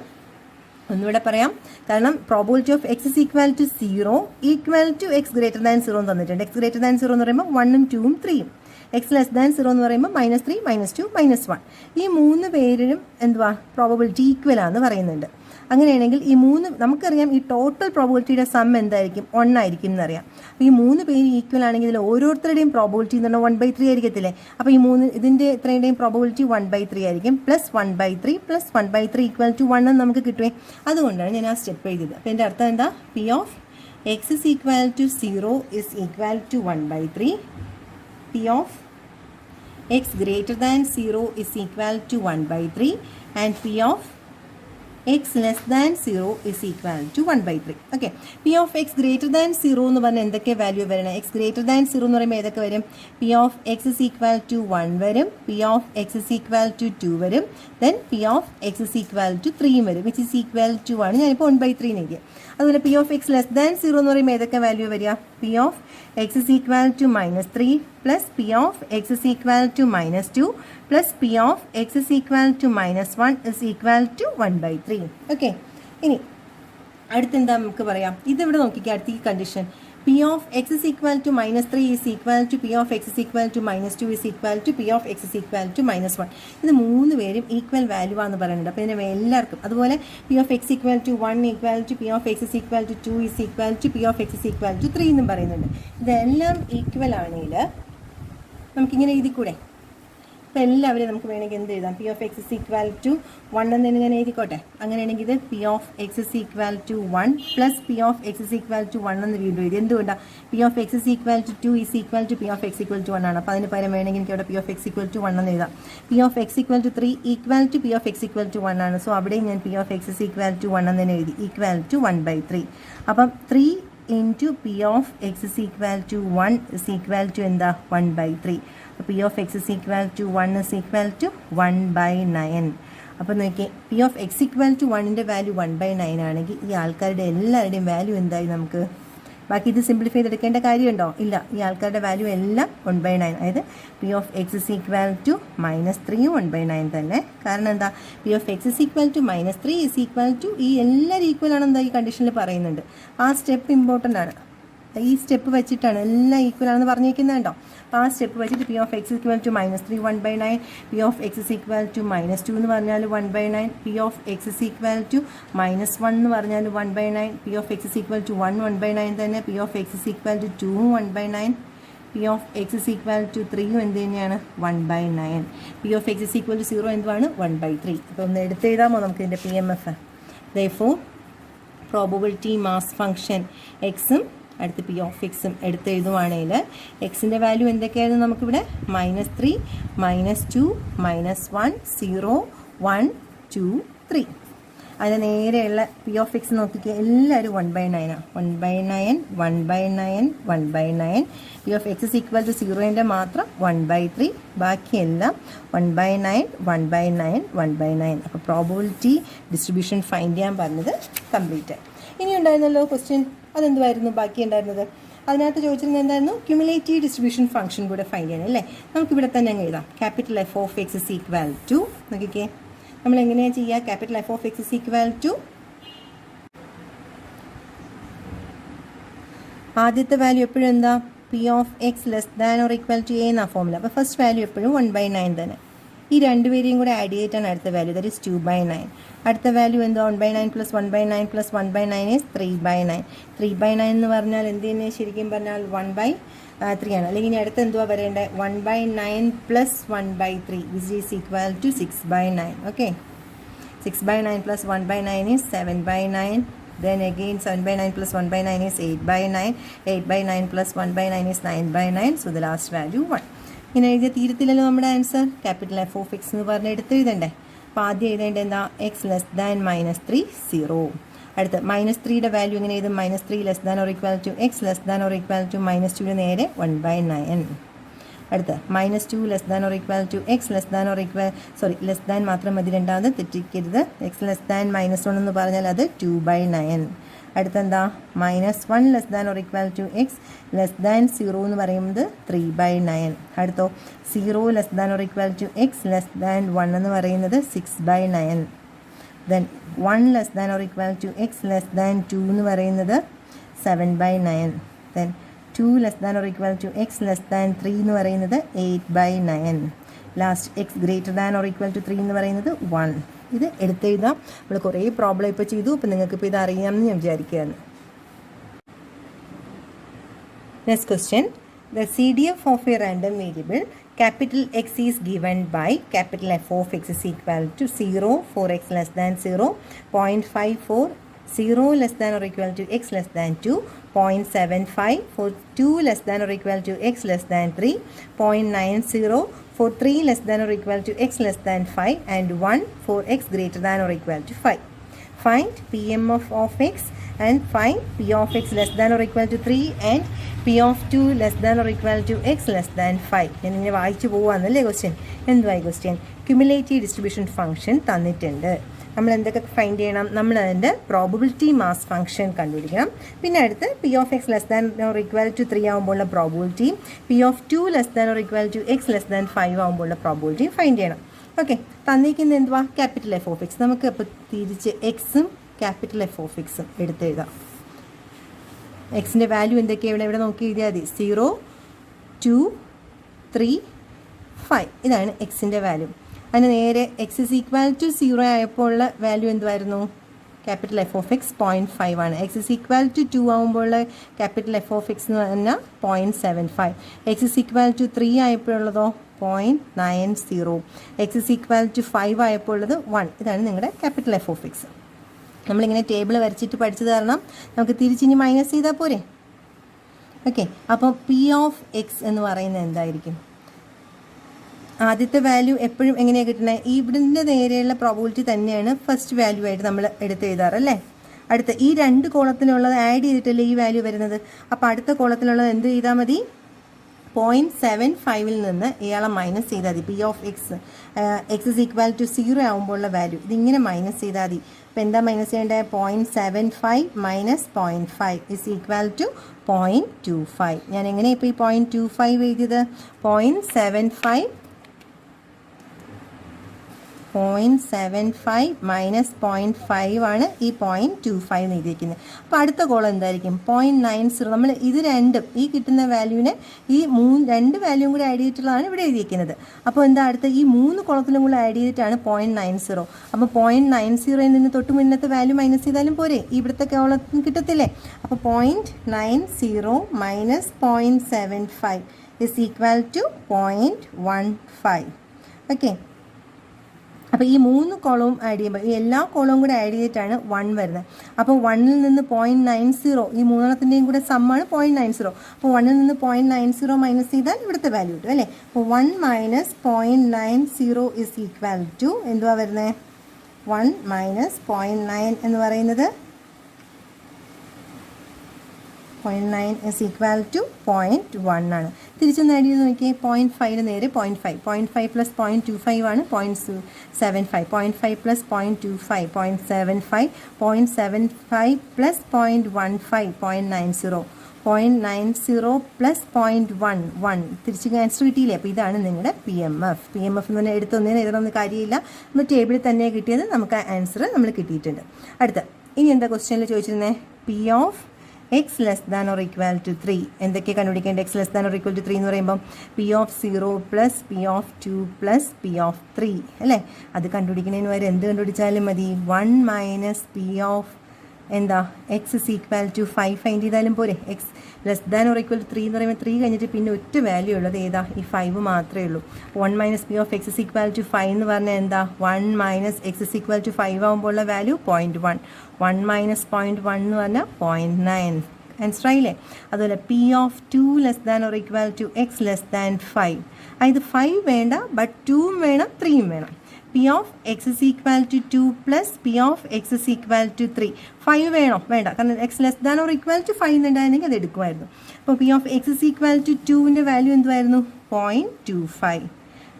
ഒന്നുകൂടെ പറയാം, കാരണം probability of x is equal to 0 equal to x greater than 0 എന്ന് തന്നിട്ടുണ്ട്. എക്സ് ഗ്രേറ്റർ ദാൻ 0 എന്ന് പറയുമ്പോൾ 1ഉം 2ഉം 3ഉം, എക്സ് ലെസ് ദാൻ 0 എന്ന് പറയുമ്പോൾ -3 -2 -1. ഈ 3 പേരും എന്തുവാ പ്രോബിലിറ്റി ഈക്വൽ ആണെന്ന് പറയുന്നുണ്ട്. അങ്ങനെയാണെങ്കിൽ ഈ 3 നമുക്കറിയാം ഈ ടോട്ടൽ പ്രോബിലിറ്റിയുടെ സം എന്തായിരിക്കും 1 ആയിരിക്കും എന്നറിയാം. അപ്പോൾ ഈ 3 പേര് ഈക്വൽ ആണെങ്കിൽ ഇതിൽ ഓരോരുത്തരുടെയും പ്രോബിലിറ്റി എന്ന് പറഞ്ഞാൽ 1/3 ആയിരിക്കത്തില്ലേ. അപ്പോൾ ഈ ഇതിൻ്റെ ഇത്രയുടെയും പ്രോബിലിറ്റി 1/3 ആയിരിക്കും. പ്ലസ് 1/3 പ്ലസ് 1/3 ഈക്വൽ ടു 1 എന്ന് നമുക്ക് കിട്ടുമേ. അതുകൊണ്ടാണ് ഞാൻ ആ സ്റ്റെപ്പ് എഴുതിയത്. അപ്പോൾ എൻ്റെ അർത്ഥം എന്താ, P of x is equal to 0 is equal to 1/3, P of x greater than 0 is equal to 1/3 and P of x less than 0 is equal to 1/3. Okay, P of x greater than 0 എന്ന് പറഞ്ഞാൽ എന്തൊക്കെ value വരണം? X greater than 0 എന്ന് പറയുമ്പോൾ ഏതൊക്കെ വരും? P of x is equal to 1 വരും, P of x is equal to 2 വരും, then P of x is equal to 3 വരും, വിച്ച് ഇസ് ഈക്വൽ ടു 1. ഞാനിപ്പോൾ 1/3 എഴുതി. അതുപോലെ P of X less than 0 എന്ന് പറയുമ്പോൾ ഏതൊക്കെ വാല്യൂ വരിക? P of x is equal to -3 plus P of x is equal to -2 plus P of x is equal to -1 is equal to 1/3. Okay, ഇനി അടുത്തെന്താ നമുക്ക് പറയാം? ഇതിവിടെ നോക്കിക്കുക, അടുത്ത ഈ condition P of x is equal to -3 is equal to P of x is equal to -2 is equal to P of x is equal to -1. ഇത് 3 പേരും ഈക്വൽ വാല്യൂ ആണെന്ന് പറയുന്നുണ്ട്. അപ്പോൾ ഇതിന് എല്ലാവർക്കും അതുപോലെ P of x equal to 1 equal to P of x is equal to 2 is equal to P of x is equal to 3 എന്നും പറയുന്നുണ്ട്. ഇതെല്ലാം ഈക്വൽ ആണെങ്കിൽ നമുക്കിങ്ങനെ എഴുതിക്കൂടെ? അപ്പോൾ എല്ലാവരെയും നമുക്ക് വേണമെങ്കിൽ എന്ത് എഴുതാം? P of x is equal to 1 എന്ന് ഞാൻ എഴുതിക്കോട്ടെ. അങ്ങനെയാണെങ്കിൽ ഇത് P of x is equal to 1 plus P of x is equal to 1 എന്ന് വീണ്ടും എഴുതി. എന്തുകൊണ്ടാണ്? P of x is equal to 2 is equal to P of x equal to 1 ആണ്. അപ്പോൾ അതിന് പകരം വേണമെങ്കിൽ എനിക്ക് അവിടെ P of x equal to 1 എന്ന് എഴുതാം. P of x equal to 3 equal to P of x equal to 1 ആണ്. സോ അവിടെയും ഞാൻ P of x is equal to 1 എന്ന് തന്നെ എഴുതി, ഈക്വൽ ടു 1/3. അപ്പം 3 into P of x is equal to 1 is equal to എന്താ? 1/3. അപ്പോൾ P of x is equal to 1 is equal to 1/9. അപ്പോൾ നോക്കിയേ, P of x equal to 1ൻ്റെ value 1/9 ആണെങ്കിൽ ഈ ആൾക്കാരുടെ എല്ലാവരുടെയും വാല്യൂ എന്തായി നമുക്ക്? ബാക്കി ഇത് സിംപ്ലിഫൈ ചെയ്തെടുക്കേണ്ട കാര്യമുണ്ടോ? ഇല്ല. ഈ ആൾക്കാരുടെ വാല്യൂ എല്ലാം 1/9. അതായത് P of x is equal to -3 1/9 തന്നെ. കാരണം എന്താ? P of x is equal to -3 is equal to ഈ എല്ലാവരും ഈക്വൽ ആണെന്താ ഈ കണ്ടീഷനിൽ പറയുന്നുണ്ട്. ആ സ്റ്റെപ്പ് ഇമ്പോർട്ടൻ്റ് ആണ്. ഈ സ്റ്റെപ്പ് വെച്ചിട്ടാണ് എല്ലാം ഈക്വൽ ആണെന്ന് പറഞ്ഞിരിക്കുന്നത് കേട്ടോ. അപ്പോൾ ആ സ്റ്റെപ്പ് വെച്ചിട്ട് P of x equal to -3 1/9, P of x is equal to -2 എന്ന് പറഞ്ഞാൽ 1/9, P of x is equal to -1 എന്ന് പറഞ്ഞാൽ 1/9, P of x is equal to 1 1/9 തന്നെ, P of x is equal to 2 1/9, P of x is equal to 3 എന്ത് തന്നെയാണ്? 1/9. P of x is equal to 0 എന്തുവാണ്? 1/3. അപ്പോൾ ഒന്ന് എടുത്തെഴുതാമോ നമുക്ക് ഇതിൻ്റെ PMF? therefore probability mass function എക്സും അടുത്ത് പി ഓഫ് എക്സും എടുത്ത് എഴുതുവാണെങ്കിൽ എക്സിൻ്റെ വാല്യൂ എന്തൊക്കെയായിരുന്നു നമുക്കിവിടെ? -3 -2 -1 0 1 2 3. അതിന് നേരെയുള്ള പി ഓഫ് എക്സ് നോക്കിക്കുക, എല്ലാവരും 1/9 ആണ്. 1/9 1/9 1/9. P of x is equal to 0ൻ്റെ മാത്രം 1/3, ബാക്കിയെല്ലാം 1/9 1/9 1/9. അപ്പോൾ പ്രോബബിലിറ്റി ഡിസ്ട്രിബ്യൂഷൻ ഫൈൻഡ് ചെയ്യാൻ പറഞ്ഞത് കംപ്ലീറ്റ്. ഇനി ഉണ്ടായിരുന്നല്ലോ ക്വസ്റ്റ്യൻ, അതെന്തുമായിരുന്നു ബാക്കി ഉണ്ടായിരുന്നത്? അതിനകത്ത് ചോദിച്ചിരുന്നത് എന്തായിരുന്നു? ക്യുമുലേറ്റീവ് ഡിസ്ട്രിബ്യൂഷൻ ഫംഗ്ഷൻ കൂടെ ഫൈൻഡ് ചെയ്യണം അല്ലേ? നമുക്കിവിടെ തന്നെ അങ്ങ് എഴുതാം. Capital F of x is equal to, നോക്കിക്കേ നമ്മൾ എങ്ങനെയാണ് ചെയ്യുക? Capital F of x is equal to ആദ്യത്തെ വാല്യൂ എപ്പോഴും എന്താ? P of X less than or equal to a എന്നാ ഫോമില. അപ്പോൾ ഫസ്റ്റ് വാല്യൂ എപ്പോഴും 1/9 തന്നെ. ഈ രണ്ടുപേരെയും കൂടെ ആഡ് ചെയ്തിട്ടാണ് അടുത്ത വാല്യൂ, ദാറ്റ് ഈസ് 2/9. അടുത്ത വാല്യൂ എന്താ? 1/9 പ്ലസ് 1/9 പ്ലസ് 1/9 ഈസ് 3/9. 3/9 എന്ന് പറഞ്ഞാൽ എന്ത് തന്നെ ശരിക്കും പറഞ്ഞാൽ 1/3 ആണ്. അല്ലെങ്കിൽ ഇനി അടുത്ത് എന്തുവാ വരേണ്ടത്? 1/9 plus 1/3 which is equal to 6/9. Okay, 6/9 plus 1/9 is 7/9. Then again 7/9 plus 1/9 is 8/9. 8/9 plus 1/9 is 9/9. So the last value 1. ഇങ്ങനെ എഴുതിയ തീരത്തില്ലല്ലോ നമ്മുടെ answer. Capital F of x എന്ന് പറഞ്ഞ് എടുത്ത് എഴുതണ്ടേ? അപ്പോൾ ആദ്യം എഴുതേണ്ടത് എന്താ? X less than -3 0. അടുത്ത് -3യുടെ വാല്യൂ എങ്ങനെ എഴുതും? -3 less than or equal to X less than or equal to -2 നേരെ 1/9. അടുത്ത് -2 less than or equal to X less than or equal less than മാത്രം മതി, രണ്ടാമത് തെറ്റിക്കരുത്. എക്സ് ലെസ് ദാൻ -1 എന്ന് പറഞ്ഞാൽ അത് 2/9. അടുത്തെന്താ? -1 less than or equal to X less than 0 എന്ന് പറയുന്നത് 3/9. അടുത്തോ 0 less than or equal to X less than 1 എന്ന് പറയുന്നത് 6/9. Then 1 less than or equal to X less than 2 എന്ന് പറയുന്നത് 7/9. Then 2 less than or equal to X less than 3 എന്ന് പറയുന്നത് 8/9. Last x greater than or equal to 3 എന്ന് പറയുന്നത് 1. ഇത് എടുത്തെഴുതാം. നമ്മൾ കുറേ പ്രോബ്ലം ഇപ്പോൾ ചെയ്തു. അപ്പോൾ നിങ്ങൾക്കിപ്പോൾ ഇത് അറിയാമെന്ന് ഞാൻ വിചാരിക്കുകയാണ്. Next question. The CDF of a random variable capital X is given by capital F of X is equal to 0 for x less than 0, 0.5 for 0 less than or equal to x less than 2, 0.75 for 2 less than or equal to x less than 3, 0.90 for 3 less than or equal to x less than 5, and 1 for x greater than or equal to 5. Find Pm of x and find P of x less than or equal to 3 and P of 2 less than or equal to x less than 5. ഞാനിങ്ങനെ വായിച്ചു പോവാന്നല്ലേ question. എന്തുവായി question? Cumulative distribution function തന്നിട്ടുണ്ട്. നമ്മൾ എന്തൊക്കെ find ചെയ്യണം? നമ്മൾ അതിൻ്റെ പ്രോബബിലിറ്റി മാസ് ഫംഗ്ഷൻ കണ്ടുപിടിക്കണം. പിന്നെ അടുത്ത് P of X less than or equal to 3 ആകുമ്പോഴുള്ള പ്രോബബിലിറ്റിയും P of 2 less than or equal to X less than 5 ആകുമ്പോഴുള്ള പ്രോബബിലിറ്റിയും ഫൈൻഡ് ചെയ്യണം. ഓക്കെ, തന്നിരിക്കുന്നത് എന്തുവാ? Capital F of x. നമുക്ക് അപ്പോൾ തിരിച്ച് എക്സും ക്യാപിറ്റൽ എഫ് ഓഫ് എക്സും എടുത്തെഴുതാം. എക്സിൻ്റെ വാല്യൂ എന്തൊക്കെയാണ് ഇവിടെ നോക്കി എഴുതിയാൽ മതി. 0, 2, 3, 5. ഇതാണ് എക്സിൻ്റെ വാല്യൂ. അതിന് നേരെ എക്സ് ഇസ് ഈക്വൽ ടു 0 ആയപ്പോൾ ഉള്ള വാല്യൂ എന്തുമായിരുന്നു? ക്യാപിറ്റൽ എഫ് ഓഫ് എക്സ് 0.5 ആണ്. എക്സ് ഇസ് ഈക്വൽ ടു 2 ആകുമ്പോൾ ക്യാപിറ്റൽ എഫ് ഓഫ് എക്സ് എന്ന് പറഞ്ഞാൽ 0.75. എക്സ് ഇസ് ഈക്വൽ ടു 3 ആയപ്പോഴുള്ളതോ 0.90. എക്സ് ഇസ് ഈക്വൽ ടു 5 ആയപ്പോൾ ഉള്ളത് 1. ഇതാണ് നിങ്ങളുടെ ക്യാപിറ്റൽ എഫ് ഓഫ് എക്സ്. നമ്മളിങ്ങനെ ടേബിൾ വരച്ചിട്ട് പഠിച്ചത് കാരണം നമുക്ക് തിരിച്ചിനി മൈനസ് ചെയ്താൽ പോരെ. ഓക്കെ, അപ്പോൾ പി ഓഫ് എക്സ് എന്ന് പറയുന്നത് എന്തായിരിക്കും? ആദ്യത്തെ വാല്യൂ എപ്പോഴും എങ്ങനെയാണ് കിട്ടുന്നത്? ഇവിടുത്തെ നേരെയുള്ള പ്രോബബിലിറ്റി തന്നെയാണ് ഫസ്റ്റ് വാല്യൂ ആയിട്ട് നമ്മൾ എടുത്ത് എഴുതാറല്ലേ. അടുത്ത ഈ 2 കോളത്തിനുള്ളത് ആഡ് ചെയ്തിട്ടല്ലേ ഈ വാല്യൂ വരുന്നത്. അപ്പോൾ അടുത്ത കോളത്തിനുള്ളത് എന്ത് ചെയ്താൽ മതി? 0.75 നിന്ന് ഇയാളെ മൈനസ് ചെയ്താൽ മതി. P of x x is equal to 0 ആകുമ്പോഴുള്ള വാല്യൂ ഇതിങ്ങനെ മൈനസ് ചെയ്താൽ മതി. അപ്പോൾ എന്താ മൈനസ് ചെയ്യേണ്ടത്? 0.75 മൈനസ് 0.5 ഇസ് ഈക്വൽ ടു 0.25. ഞാൻ എങ്ങനെയാണ് ഇപ്പോൾ ഈ 0.25 എഴുതിയത്? 0.75 മൈനസ് 0.5 ആണ് ഈ 0.25 എഴുതിയിരിക്കുന്നത്. അപ്പോൾ അടുത്ത കോളം എന്തായിരിക്കും? 0.90. നമ്മൾ ഇത് രണ്ടും ഈ കിട്ടുന്ന വാല്യൂവിനെ ഈ 2 വാല്യൂവും കൂടി ആഡ് ചെയ്തിട്ടുള്ളതാണ് ഇവിടെ എഴുതിയിരിക്കുന്നത്. അപ്പോൾ എന്താ അടുത്ത ഈ 3 കോളത്തിലും കൂടി ആഡ് ചെയ്തിട്ടാണ് 0.90. അപ്പോൾ 0.90 നിന്ന് തൊട്ട് മുന്നത്തെ വാല്യൂ മൈനസ് ചെയ്താലും പോരെ, ഇവിടുത്തെ കോളത്തിന് കിട്ടത്തില്ലേ. അപ്പോൾ 0.90 minus 0.75 is equal to 0.15. Okay, അപ്പോൾ ഈ 3 കോളവും ആഡ് ചെയ്യുമ്പോൾ ഈ എല്ലാ കോളവും കൂടെ ആഡ് ചെയ്തിട്ടാണ് 1 വരുന്നത്. അപ്പോൾ 1ൽ നിന്ന് 0.90 ഈ 3ത്തിൻ്റെയും കൂടെ സമ്മാണ് 0.90. അപ്പോൾ 1ൽ നിന്ന് 0.90 മൈനസ് ചെയ്താൽ ഇവിടുത്തെ വാല്യൂ കിട്ടും അല്ലേ. അപ്പോൾ 1 മൈനസ് 0.90 ഇസ് ഈക്വൽ ടു എന്തുവാ വരുന്നത്? 1 മൈനസ് 0.9 എന്ന് പറയുന്നത് 0.9 ഇസ് ഈക്വൽ ടു 0.1 ആണ്. തിരിച്ചൊന്ന് ആഡ് ചെയ്ത് നോക്കിയേ. 0.5 നേരെ 0.5. 0.5 പ്ലസ് 0.25 ആണ് 0.75. 0.5 പ്ലസ് 0.25 0.75. 0.75 പ്ലസ് 0.15 0.90. 0.90 പ്ലസ് 0.11 തിരിച്ച് ആൻസർ കിട്ടിയില്ലേ. അപ്പോൾ ഇതാണ് നിങ്ങളുടെ P M F. P M F എന്ന് പറഞ്ഞാൽ എടുത്തൊന്നിനും എഴുതണമെന്ന് കാര്യമില്ല. നമ്മൾ ടേബിളിൽ തന്നെ കിട്ടിയത് നമുക്ക് ആൻസർ നമ്മൾ കിട്ടിയിട്ടുണ്ട്. അടുത്ത ഇനി എന്താ ക്വസ്റ്റ്യനിൽ ചോദിച്ചിരുന്നത്? P of X less than or equal to 3. എന്തൊക്കെ കണ്ടുപിടിക്കേണ്ടത്? X less than or equal to 3 എന്ന് പറയുമ്പോൾ P of 0 plus P of 2 plus P of 3 അല്ലേ. അത് കണ്ടുപിടിക്കുന്നതിന് വരെ എന്ത് കണ്ടുപിടിച്ചാലും മതി? 1 മൈനസ് പി ഓഫ് എന്താ x is equal to 5 find ചെയ്താലും പോരെ. X less than or equal to 3 എന്ന് പറയുമ്പോൾ 3 കഴിഞ്ഞിട്ട് പിന്നെ ഒറ്റ വാല്യൂ ഉള്ളത് ഏതാ? ഈ 5 മാത്രമേ ഉള്ളൂ. 1 minus P of x is equal to 5 എന്ന് പറഞ്ഞാൽ എന്താ? 1 minus x is equal to 5 ആകുമ്പോൾ ഉള്ള വാല്യൂ 0.1. 1 മൈനസ് 0.1 എന്ന് പറഞ്ഞാൽ 0.9. ആൻസർ ആയില്ലേ. അതുപോലെ P of 2 less than or equal to X less than 5. അതായത് 5 വേണ്ട, ബട്ട് 2ഉം വേണം 3ഉം വേണം. P of x is equal to 2 plus P of x is equal to 3. 5 വേണോ? വേണ്ട, കാരണം x less than or equal to 5 എന്നുണ്ടായിരുന്നെങ്കിൽ അത് എടുക്കുമായിരുന്നു. അപ്പോൾ P of x is equal to 2ൻ്റെ വാല്യൂ എന്തുമായിരുന്നു? 0.25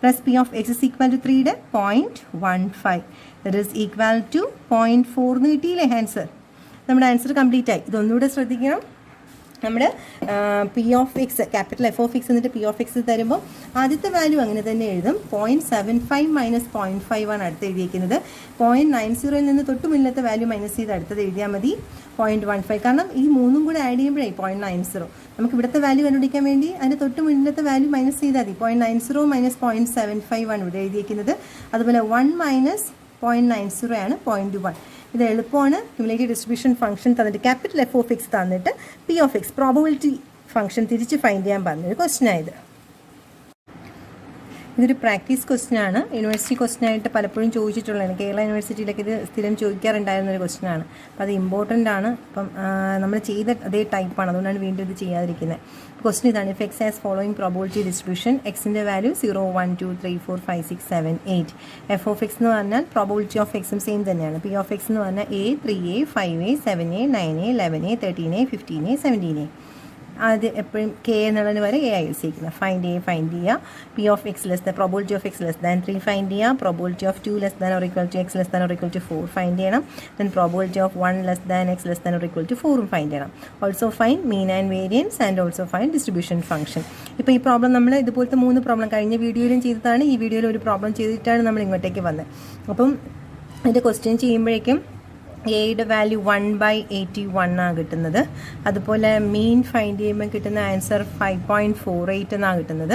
plus P of x is equal to 3യുടെ 0.15 ദറ്റ് ഈസ് ഈക്വൽ ടു 0.4 എന്ന് കിട്ടിയില്ലേ ആൻസർ. നമ്മുടെ ആൻസർ കംപ്ലീറ്റ് ആയി. ഇതൊന്നുകൂടെ ശ്രദ്ധിക്കണം. നമ്മുടെ P of X capital F of X എന്നിട്ട് പി ഓഫ് എക്സ് തരുമ്പോൾ ആദ്യത്തെ വാല്യൂ അങ്ങനെ തന്നെ എഴുതും 0.75 മൈനസ് 0.5 ആണ് അടുത്ത് എഴുതിയിരിക്കുന്നത്. 0.90 നിന്ന് തൊട്ട് മുന്നത്തെ വാല്യൂ മൈനസ് ചെയ്ത് അടുത്തത് എഴുതിയാൽ മതി 0.15. കാരണം ഈ മൂന്നും കൂടെ ആഡ് ചെയ്യുമ്പോഴേ 0.90 നമുക്ക് ഇവിടുത്തെ വാല്യൂ കണ്ടുപിടിക്കാൻ വേണ്ടി അതിൻ്റെ തൊട്ട് മുന്നത്തെ വാല്യൂ മൈനസ് ചെയ്താൽ മതി. 0.90 മൈനസ് 0.75 ആണ് ഇവിടെ എഴുതിയിരിക്കുന്നത്. അതുപോലെ 1 മൈനസ് 0.90 ആണ് 0.1. ഇത് എളുപ്പമാണ്. ക്യുമുലേറ്റീവ് ഡിസ്ട്രിബ്യൂഷൻ ഫംഗ്ഷൻ തന്നിട്ട് ക്യാപിറ്റൽ എഫ് ഓഫ് എക്സ് തന്നിട്ട് P of X probability function തിരിച്ച് ഫൈൻഡ് ചെയ്യാൻ പറഞ്ഞൊരു ക്വസ്റ്റ്യൻ ആയത്. ഇതൊരു പ്രാക്ടീസ് ക്വസ്റ്റ്യൻ ആണ്. യൂണിവേഴ്സിറ്റി ക്വസ്റ്റ്യൻ ആയിട്ട് പലപ്പോഴും ചോദിച്ചിട്ടുള്ളതാണ്. കേരള യൂണിവേഴ്സിറ്റിയിലൊക്കെ ഇത് സ്ഥിരം ചോദിക്കാറുണ്ടായിരുന്നൊരു ക്വസ്റ്റ്യൻ ആണ്. അപ്പോൾ അത് ഇമ്പോർട്ടൻ്റ് ആണ്. അപ്പം നമ്മൾ ചെയ്ത അതേ ടൈപ്പാണ്, അതുകൊണ്ടാണ് വീണ്ടും ഇത് ചെയ്യാതിരിക്കുന്നത്. ക്വസ്റ്റ്യൻ ഇതാണ്: if X as following probability distribution, എക്സിൻ്റെ വാല്യൂ 0, 1, 2, 3, 4, 5, 6, 7, 8. എഫ് ഓഫ് എക്സ് എന്ന് പറഞ്ഞാൽ പ്രോബബിലിറ്റി ഓഫ് എക്സും സെയിം തന്നെയാണ്. പി ഓഫ് എക്സ് എന്ന് പറഞ്ഞാൽ A, 3A, 5A, 7A, 9A, 11A, 13A, 15A, 17A. അത് എപ്പോഴും കെ എന്നുള്ളതിന് വരെ എ ആയി യൂസ് ചെയ്യുന്നത്. ഫൈൻഡ് ചെയ്യുക. P of X less than probability of X less than 3 find ചെയ്യുക. Probability of 2 less than or equal to X less than or equal to 4 find ചെയ്യണം. Then probability of 1 less than X less than or equal to 4 find ചെയ്യണം. Also find mean and variance and also find distribution function. ഇപ്പോൾ ഈ problem നമ്മൾ ഇതുപോലത്തെ 3 problem കഴിഞ്ഞ വീഡിയോയിലും ചെയ്തതാണ്. ഈ വീഡിയോയിൽ ഒരു പ്രോബ്ലം ചെയ്തിട്ടാണ് നമ്മൾ ഇങ്ങോട്ടേക്ക് വന്നത്. അപ്പം ഇതിൻ്റെ ക്വസ്റ്റ്യൻ ചെയ്യുമ്പോഴേക്കും എയുടെ വാല്യൂ 1/81 ആണ് കിട്ടുന്നത്. അതുപോലെ മീൻ ഫൈൻഡ് ചെയ്യുമ്പോൾ കിട്ടുന്ന ആൻസർ 5.48 എന്നാണ് കിട്ടുന്നത്.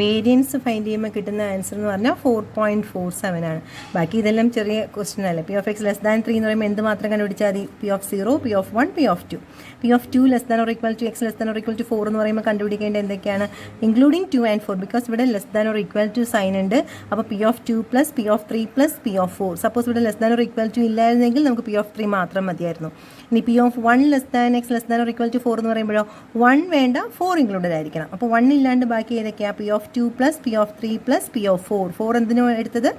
വേരിയൻസ് ഫൈൻഡ് ചെയ്യുമ്പോൾ കിട്ടുന്ന ആൻസർ എന്ന് പറഞ്ഞാൽ 4.47 ആണ്. ബാക്കി ഇതെല്ലാം ചെറിയ ക്വസ്റ്റ്യൻ അല്ലേ. P of X less than 3 എന്ന് പറയുമ്പോൾ എന്ത് മാത്രം കണ്ടുപിടിച്ചാൽ മതി? P of 0, P of 1, P of 2. P of 2 less than or equal to X less than or equal to 4 എന്ന് പറയുമ്പോൾ കണ്ടുപിടിക്കേണ്ടത് എന്തൊക്കെയാണ്? ഇൻക്ലൂഡിങ് 2 and 4, ബിക്കോസ് ഇവിടെ less than or equal to sign ഉണ്ട്. അപ്പോൾ P of 2 plus P of 3 plus P of 4. Suppose ഇവിടെ less than or equal to ഇല്ലായിരുന്നെങ്കിൽ നമുക്ക് പി ഓഫ് 3 മാത്രം മതിയായിരുന്നു. ഇനി P of 1 less than X less than or equal to 4 എന്ന് പറയുമ്പോഴോ 1 വേണ്ട, 4 ഇൻക്ലൂഡഡ് ആയിരിക്കണം. അപ്പോൾ 1 ഇല്ലാണ്ട് ബാക്കി ഏതൊക്കെയാണ്? P of 2 plus P of 3 plus P of 4. 4 എന്തിനോ എടുത്തത്?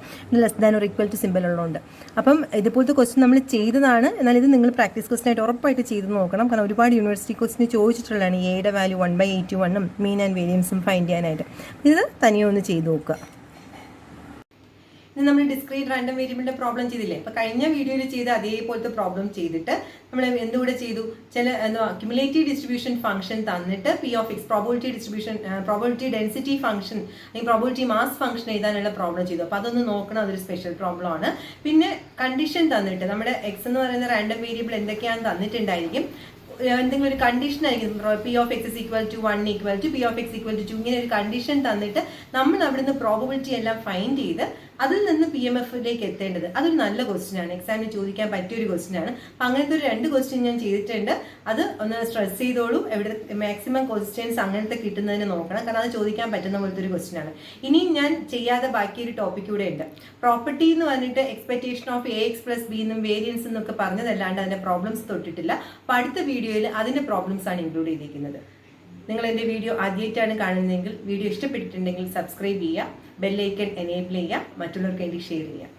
Less than or equal to simple ഉള്ളതുകൊണ്ട്. അപ്പം ഇതുപോലത്തെ ക്വസ്റ്റ്യൻ നമ്മൾ ചെയ്തതാണ്. എന്നാൽ ഇത് നിങ്ങൾ പ്രാക്ടീസ് ക്വസ്റ്റ്യൻ ആയിട്ട് ഉറപ്പായിട്ട് ചെയ്ത് നോക്കണം. കാരണം ഒരുപാട് യൂണിവേഴ്സിറ്റി ക്വസ്റ്റ്യൻ ചോദിച്ചിട്ടുള്ളതാണ് എയുടെ വാല്യൂ 1/81 മീൻ ആൻഡ് വേരിയൻസും ഫൈൻഡ് ചെയ്യാനായിട്ട്. ഇത് തനിയെ ഒന്ന് ചെയ്ത് നോക്കുക. നമ്മൾ ഡിസ്ക്രീറ്റ് റാൻഡം വേരിയബിളിന്റെ പ്രോബ്ലം ചെയ്തില്ലേ? അപ്പോൾ കഴിഞ്ഞ വീഡിയോയിൽ ചെയ്ത അതേപോലത്തെ പ്രോബ്ലം ചെയ്തിട്ട് നമ്മൾ എന്തുകൂടെ ചെയ്തു? ക്യുമുലേറ്റീവ് ഡിസ്ട്രിബ്യൂഷൻ ഫംഗ്ഷൻ തന്നിട്ട് P of X probability density function അല്ലെങ്കിൽ പ്രോബബിലിറ്റി മാസ് ഫംഗ്ഷൻ എഴുതാനുള്ള പ്രോബ്ലം ചെയ്തു. അപ്പോൾ അതൊന്ന് നോക്കണം, അതൊരു സ്പെഷ്യൽ പ്രോബ്ലം ആണ്. പിന്നെ കണ്ടീഷൻ തന്നിട്ട് നമ്മുടെ എക്സ് എന്ന് പറയുന്ന റാൻഡം വേരിയബിൾ എന്തൊക്കെയാണെന്ന് തന്നിട്ടുണ്ടായിരിക്കും. എന്തെങ്കിലും ഒരു കണ്ടീഷൻ ആയിരിക്കും. P of x is equal to 1 equal to P of x equal to 2 ഇങ്ങനെ ഒരു കണ്ടീഷൻ തന്നിട്ട് നമ്മൾ അവിടുന്ന് പ്രോബബിലിറ്റി എല്ലാം ഫൈൻഡ് ചെയ്ത് അതിൽ നിന്ന് പി എം എഫിലേക്ക് എത്തേണ്ടത്. അതൊരു നല്ല ക്വസ്റ്റ്യൻ ആണ്, എക്സാമിന് ചോദിക്കാൻ പറ്റിയൊരു ക്വസ്റ്റ്യൻ ആണ്. അപ്പം അങ്ങനത്തെ ഒരു 2 ക്വസ്റ്റ്യൻ ഞാൻ ചെയ്തിട്ടുണ്ട്. അത് ഒന്ന് സ്ട്രെസ് ചെയ്തോളൂ. എവിടെ മാക്സിമം ക്വസ്റ്റ്യൻസ് അങ്ങനത്തെ കിട്ടുന്നതിന് നോക്കണം, കാരണം അത് ചോദിക്കാൻ പറ്റുന്ന പോലത്തെ ഒരു ക്വസ്റ്റ്യൻ ആണ്. ഇനിയും ഞാൻ ചെയ്യാതെ ബാക്കിയൊരു ടോപ്പിക് കൂടെ ഉണ്ട്. പ്രോപ്പർട്ടി എന്ന് പറഞ്ഞിട്ട് expectation of A X plus B എന്നും വേരിയൻസ് എന്നൊക്കെ പറഞ്ഞതല്ലാണ്ട് അതിൻ്റെ പ്രോബ്ലംസ് തൊട്ടിട്ടില്ല. അപ്പം അടുത്ത വീഡിയോയിൽ അതിൻ്റെ പ്രോബ്ലംസ് ആണ് ഇൻക്ലൂഡ് ചെയ്തിരിക്കുന്നത്. നിങ്ങൾ എൻ്റെ വീഡിയോ ആദ്യമായിട്ടാണ് കാണുന്നതെങ്കിൽ വീഡിയോ ഇഷ്ടപ്പെട്ടിട്ടുണ്ടെങ്കിൽ സബ്സ്ക്രൈബ് ചെയ്യുക, ബെല്ലൈക്കൺ എനേബിൾ ചെയ്യുക, മറ്റുള്ളവർക്ക് വേണ്ടി ഷെയർ ചെയ്യുക.